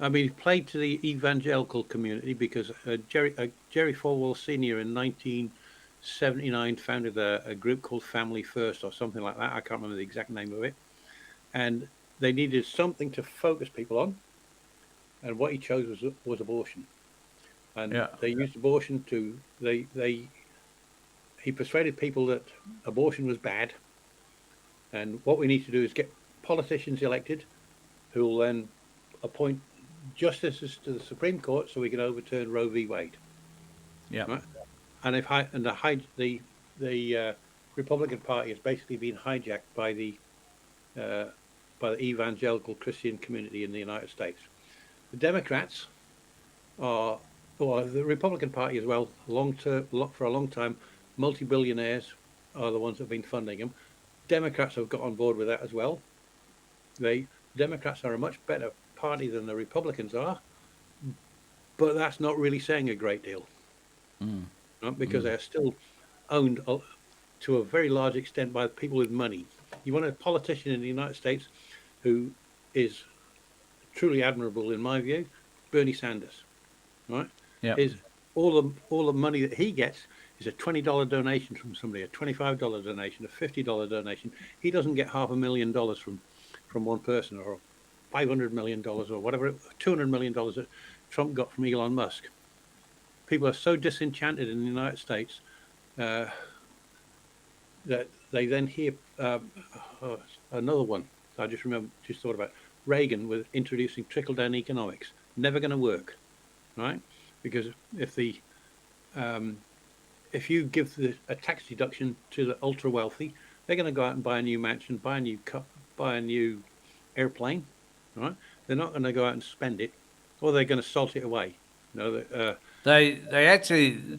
I mean, he played to the evangelical community because Jerry Falwell Sr. in 1979 founded a group called Family First or something like that. I can't remember the exact name of it. And they needed something to focus people on. And what he chose was abortion. And Yeah. they used abortion he persuaded people that abortion was bad. And what we need to do is get politicians elected who will then appoint justices to the Supreme Court so we can overturn Roe v. Wade. Yeah. Right? And the Republican Party has basically been hijacked by the evangelical Christian community in the United States. The Democrats are, well, the Republican Party as well. For a long time, multi-billionaires are the ones that have been funding them. Democrats have got on board with that as well. Democrats are a much better party than the Republicans are, but that's not really saying a great deal, right? Because they're still owned to a very large extent by people with money. You want a politician in the United States who is truly admirable in my view, Bernie Sanders, right? Yeah. Is all the money that he gets is a $20 donation from somebody, a $25 donation, a $50 donation. He doesn't get $500,000 from one person, or $500 million, or whatever, $200 million that Trump got from Elon Musk. People are so disenchanted in the United States that they then hear another one. I just thought about Reagan with introducing trickle-down economics. Never going to work, right? Because if you give a tax deduction to the ultra wealthy, they're going to go out and buy a new mansion, buy a new airplane, right? They're not going to go out and spend it, or they're going to salt it away. They actually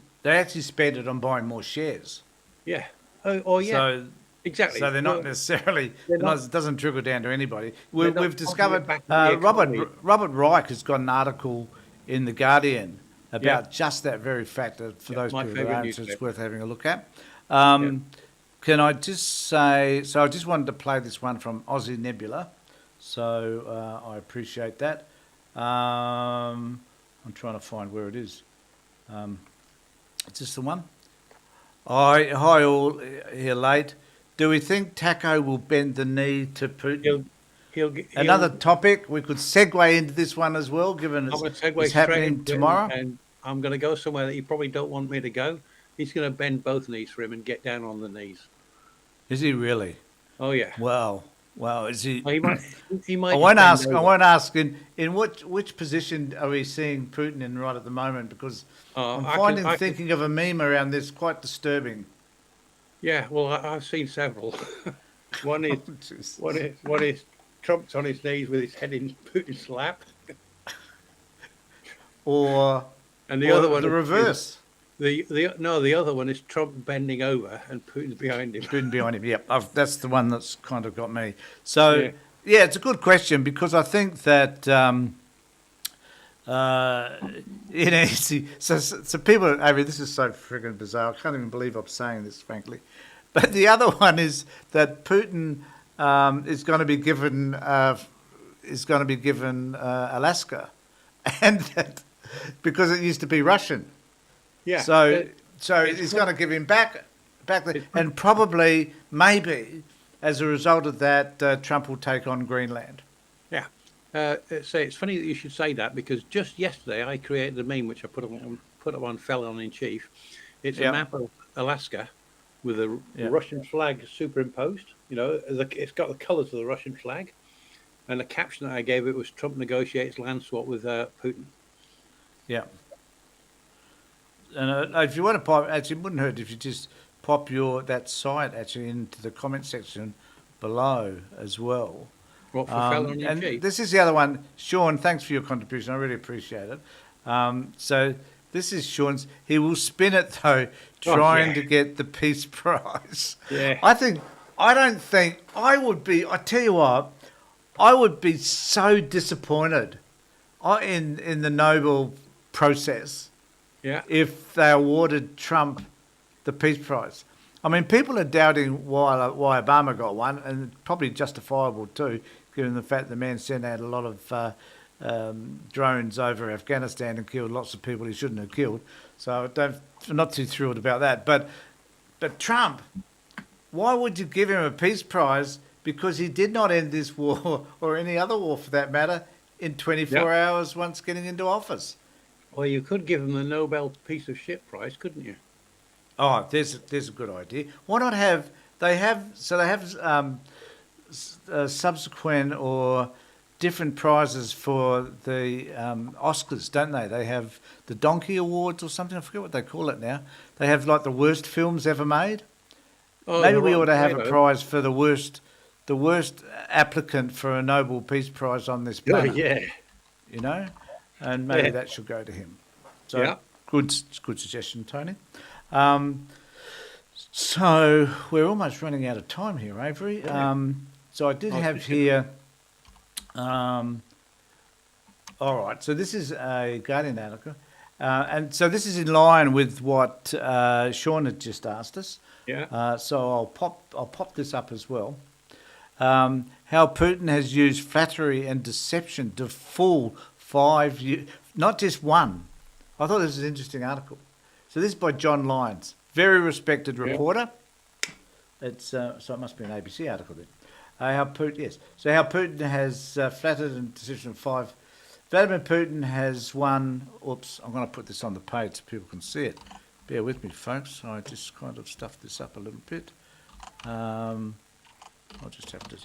spend it on buying more shares. Yeah. Oh yeah. So exactly. So they're not necessarily. It doesn't trickle down to anybody. We've discovered Robert Reich has got an article in the Guardian about just that very fact. For those people who aren't, it's worth having a look at. Can I just say? So I just wanted to play this one from Aussie Nebula. So I appreciate that. I'm trying to find where it is. Is this the one? Hi all here late. Do we think Taco will bend the knee to Putin? Another topic. We could segue into this one as well, given it's happening tomorrow. And I'm going to go somewhere that you probably don't want me to go. He's going to bend both knees for him and get down on the knees. Is he really? Oh yeah. Well, is he? Well, he might. I won't ask. In which position are we seeing Putin in right at the moment? Because I'm thinking of a meme around this quite disturbing. Yeah, well, I've seen several. one is Trump's on his knees with his head in Putin's lap, and the other one, the reverse. The other one is Trump bending over and Putin's behind him. Putin behind him. Yep, that's the one that's kind of got me. So yeah, it's a good question, because I think that so people. I mean, this is so friggin' bizarre. I can't even believe I'm saying this, frankly. But the other one is that Putin is going to be given Alaska, and that because it used to be Russian. Yeah. So he's going to give him back and probably, maybe, as a result of that, Trump will take on Greenland. Yeah. It's funny that you should say that, because just yesterday I created a meme which I put up on Felon in Chief. It's a map of Alaska with a Russian flag superimposed. You know, it's got the colours of the Russian flag, and the caption that I gave it was "Trump negotiates land swap with Putin." Yeah. And if you want to pop, actually, it wouldn't hurt if you just pop that site actually into the comment section below as well. What, for Felon in and Chief? This is the other one. Sean, thanks for your contribution. I really appreciate it. So this is Sean's. He will spin it, though, trying to get the Peace Prize. Yeah. I tell you what, I would be so disappointed in the Nobel process if they awarded Trump the Peace Prize. I mean, people are doubting why Obama got one, and probably justifiable too, given the fact the man sent out a lot of drones over Afghanistan and killed lots of people he shouldn't have killed. So I'm not too thrilled about that. But Trump, why would you give him a Peace Prize? Because he did not end this war, or any other war for that matter, in 24 hours once getting into office. Well, you could give him the Nobel Piece of Shit Prize, couldn't you? Oh, there's a good idea. Why not have subsequent or different prizes for the Oscars, don't they? They have the Donkey Awards or something. I forget what they call it now. They have like the worst films ever made. Oh, maybe we ought to have a prize for the worst applicant for a Nobel Peace Prize on this planet. Oh, yeah. You know, and maybe that should go to him. So good suggestion, Tony. So we're almost running out of time here, Avery. So I did have here. All right. So this is a Guardian article, and so this is in line with what Sean had just asked us. Yeah. So I'll pop this up as well. How Putin has used flattery and deception to fool not just one. I thought this was an interesting article. So this is by John Lyons, very respected reporter. It's so it must be an ABC article then. How Putin has flattered and deception of five. Vladimir Putin has won. Oops, I'm going to put this on the page so people can see it. Bear with me, folks. I just kind of stuffed this up a little bit. I'll just have to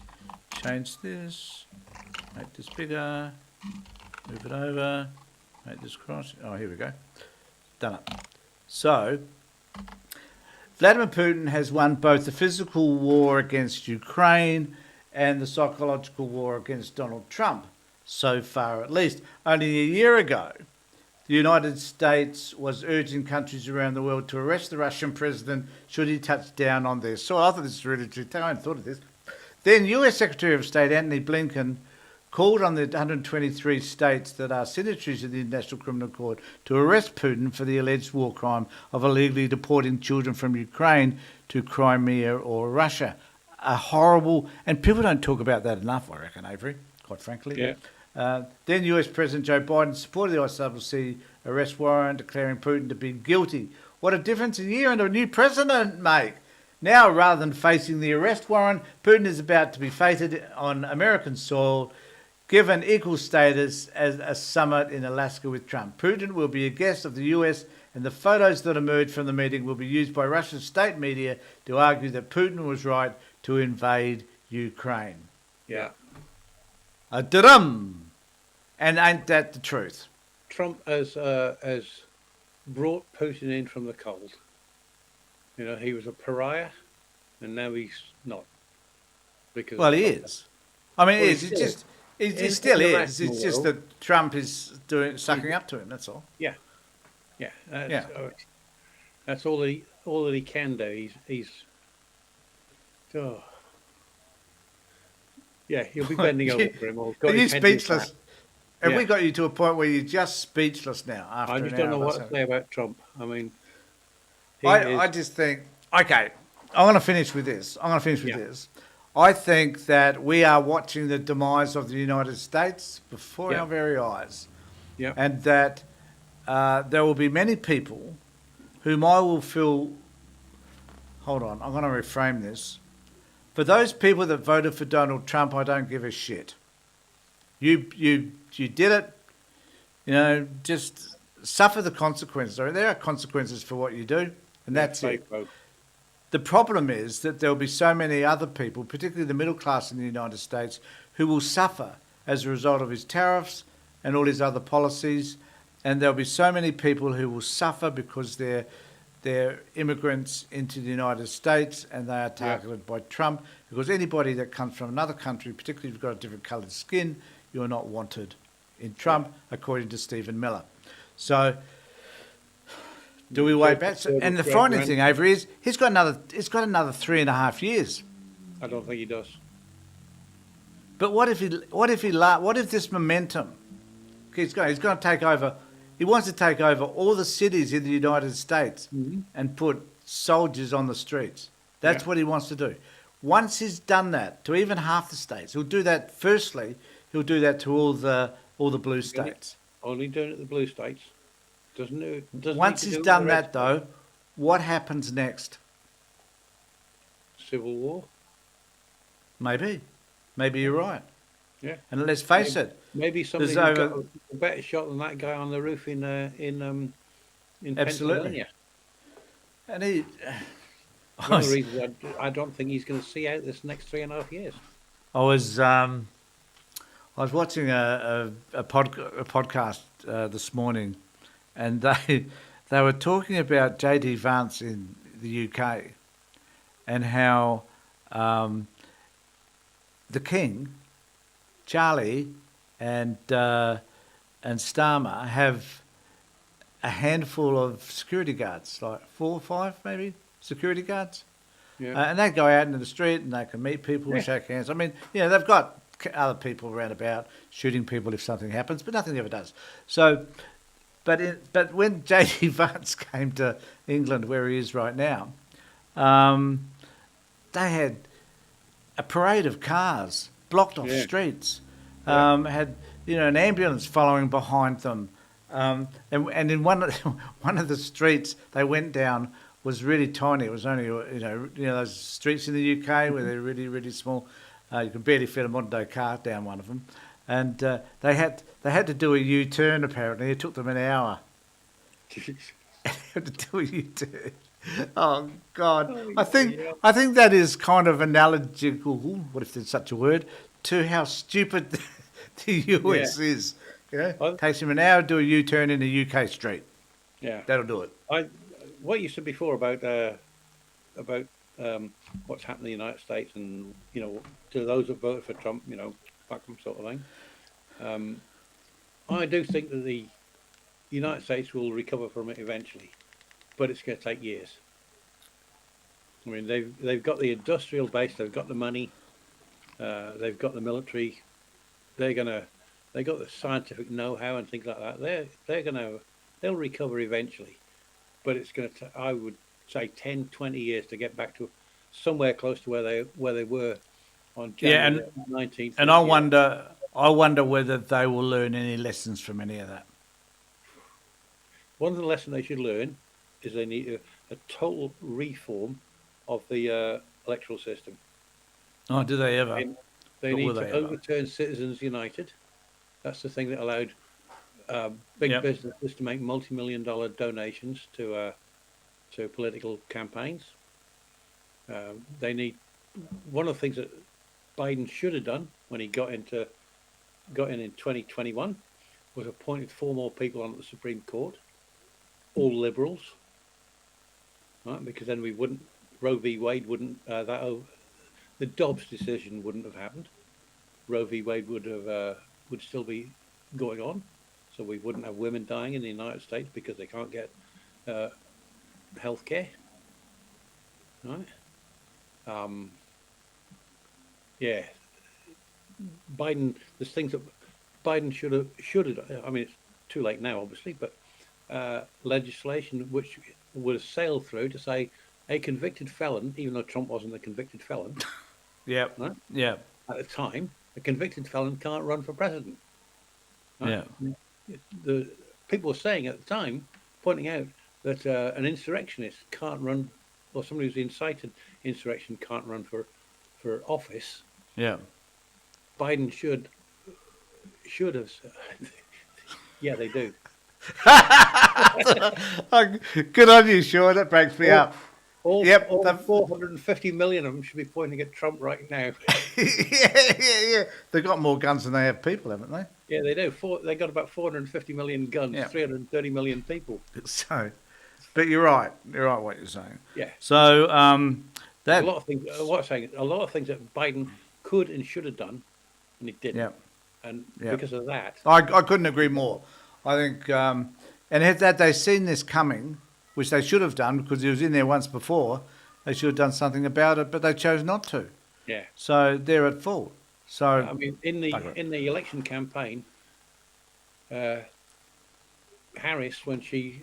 change this, make this bigger, move it over, make this cross. Oh, here we go. Done it. So, Vladimir Putin has won both the physical war against Ukraine and the psychological war against Donald Trump, so far at least. Only a year ago, the United States was urging countries around the world to arrest the Russian president should he touch down on their soil. I thought this was really true. I hadn't thought of this. Then US Secretary of State Antony Blinken called on the 123 states that are signatories of the International Criminal Court to arrest Putin for the alleged war crime of illegally deporting children from Ukraine to Crimea or Russia. A horrible, and people don't talk about that enough, I reckon, Avery, quite frankly. Yeah. Then US President Joe Biden supported the ICCC arrest warrant, declaring Putin to be guilty. What a difference a year and a new president make. Now, rather than facing the arrest warrant, Putin is about to be feted on American soil, given equal status as a summit in Alaska with Trump. Putin will be a guest of the US, and the photos that emerge from the meeting will be used by Russia's state media to argue that Putin was right to invade Ukraine. Yeah. A-da-dum! And ain't that the truth? Trump has brought Putin in from the cold. You know, he was a pariah, and now he's not. Because well, he is. I mean, he is. He still is. It's just world, that Trump is sucking up to him. That's all. Yeah. That's all that he can do. Yeah, he'll be bending over for him. Are you speechless? Have we got you to a point where you're just speechless now? After I just don't know what to say about Trump. I mean, I just think, okay, I'm going to finish with this. I think that we are watching the demise of the United States before our very eyes. Yeah. And that there will be many people whom I will feel... Hold on, I'm going to reframe this. For those people that voted for Donald Trump, I don't give a shit. You did it. You know, just suffer the consequences. There are consequences for what you do, and that's it. The problem is that there will be so many other people, particularly the middle class in the United States, who will suffer as a result of his tariffs and all his other policies. And there'll be so many people who will suffer because they're immigrants into the United States and they are targeted by Trump. Because anybody that comes from another country, particularly if you've got a different coloured skin, you're not wanted in Trump, according to Stephen Miller. So, do we wait back? And the frightening thing, Avery, is he's got another 3.5 years. I don't think he does. But what if this momentum? He's going to take over. He wants to take over all the cities in the United States and put soldiers on the streets. That's what he wants to do. Once he's done that to even half the states, he'll do that. Firstly, he'll do that to all the blue states. Only doing it to the blue states. Once he's done that, though, what happens next? Civil war. Maybe you're right. Yeah. And let's face it. Maybe somebody's got a better shot than that guy on the roof in Absolutely. Pennsylvania. And he. One of the reasons I don't think he's going to see out this next 3.5 years. I was watching a podcast this morning, and they were talking about J.D. Vance in the UK, and how the King, Charlie, and Starmer have a handful of security guards, like 4 or 5 maybe security guards. Yeah. And they go out into the street and they can meet people and shake hands. I mean, they've got other people around about shooting people if something happens, but nothing ever does. So, but when J.D. Vance came to England, where he is right now, they had a parade of cars blocked off Yeah. streets, Yeah. had an ambulance following behind them, and in one of, one of the streets they went down was really tiny. It was only those streets in the UK where they're really really small. You can barely fit a modern day car down one of them, and they had to do a U-turn. Apparently, it took them an hour. Had to do a U-turn. Oh God! Oh, yeah. I think that is kind of analogical. What if there's such a word? To how stupid the US is. Takes him an hour to do a U-turn in a UK street. Yeah. That'll do it. What you said before about what's happened in the United States, and to those that voted for Trump, fuck them sort of thing. I do think that the United States will recover from it eventually, but it's going to take years. I mean, they've got the industrial base, they've got the money, they've got the military, they got the scientific know-how and things like that. They'll recover eventually, but it's going to I would say 10, 20 years to get back to somewhere close to where they were on January 19th. And I wonder whether they will learn any lessons from any of that. One of the lessons they should learn is they need a total reform of the electoral system. Oh, do they ever? They need to overturn Citizens United. That's the thing that allowed big businesses to make multi-million-dollar donations to political campaigns. They need one of the things that Biden should have done when he got in 2021 was appointed 4 more people on the Supreme Court, all liberals, right? Because then we wouldn't Roe v. Wade wouldn't the Dobbs decision wouldn't have happened. Roe v. Wade would still be going on, so we wouldn't have women dying in the United States because they can't get health care. Right? Biden. There's things that Biden should have. I mean, it's too late now, obviously, but legislation which would have sailed through to say a convicted felon, even though Trump wasn't a convicted felon. Right? At the time, a convicted felon can't run for president. Right? Yeah. The people were saying at the time, pointing out that an insurrectionist can't run, or somebody who's incited insurrection can't run for office. Yeah. Biden should have. Yeah, they do. Good on you, Sean. That breaks me up. All 450 million of them should be pointing at Trump right now. Yeah. They've got more guns than they have people, haven't they? Yeah, they do. They got about 450 million guns, 330 million people. So, but you're right. You're right what you're saying. Yeah. So a lot of things. What I'm saying is a lot of things that Biden could and should have done, and he didn't. Yeah. And because of that, I couldn't agree more. I think, and had they seen this coming, which they should have done because he was in there once before, they should have done something about it, but they chose not to. Yeah. So they're at fault. So I mean, in the election campaign, Harris, when she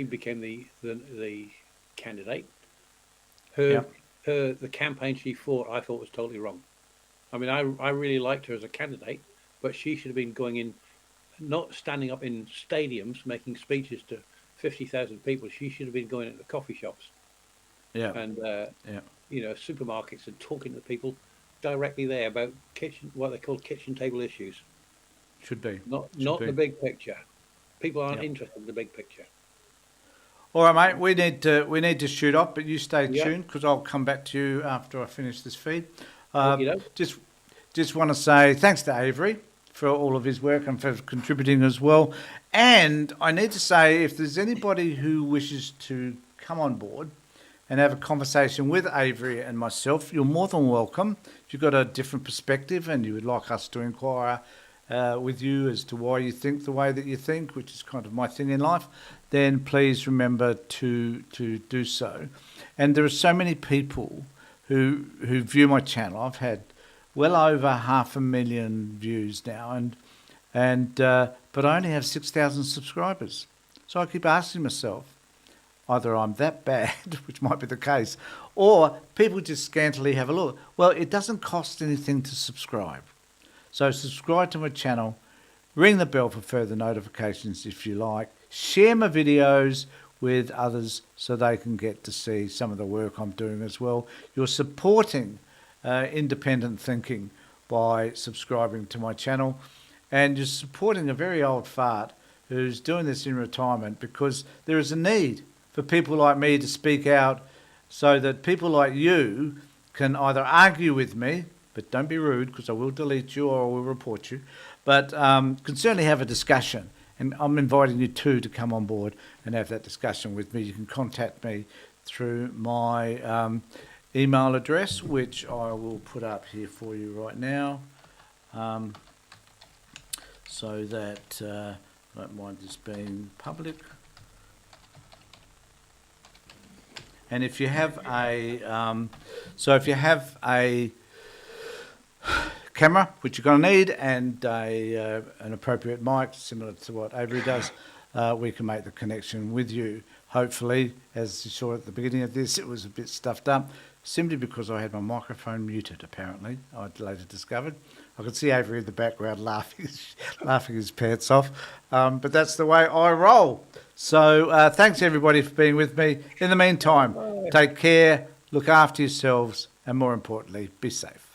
became the candidate, the campaign she fought, I thought was totally wrong. I mean, I really liked her as a candidate, but she should have been going in, not standing up in stadiums making speeches to 50,000 people. She should have been going into coffee shops, and supermarkets, and talking to people directly there about what they call kitchen table issues. Should be not the big picture. People aren't interested in the big picture. All right, mate. We need to shoot off, but you stay tuned because I'll come back to you after I finish this feed. Just want to say thanks to AVery for all of his work and for contributing as well. And I need to say, if there's anybody who wishes to come on board and have a conversation with AVery and myself, you're more than welcome. If you've got a different perspective and you would like us to inquire with you as to why you think the way that you think, which is kind of my thing in life, then please remember to do so. And there are so many people who view my channel. I've had well over 500,000 views now, but I only have 6,000 subscribers. So I keep asking myself, either I'm that bad, which might be the case, or people just scantily have a look. Well, it doesn't cost anything to subscribe. So subscribe to my channel, ring the bell for further notifications if you like, share my videos with others so they can get to see some of the work I'm doing as well. You're supporting independent thinking by subscribing to my channel, and you're supporting a very old fart who's doing this in retirement, because there is a need for people like me to speak out so that people like you can either argue with me, but don't be rude because I will delete you or I will report you, but can certainly have a discussion. And I'm inviting you too to come on board and have that discussion with me. You can contact me through my email address, which I will put up here for you right now, so that I don't mind this being public. And if you have a, camera, which you're going to need, and an appropriate mic, similar to what AVery does, we can make the connection with you. Hopefully, as you saw at the beginning of this, it was a bit stuffed up, simply because I had my microphone muted, apparently. I'd later discovered. I could see AVery in the background laughing his pants off. But that's the way I roll. So thanks, everybody, for being with me. In the meantime, take care, look after yourselves, and more importantly, be safe.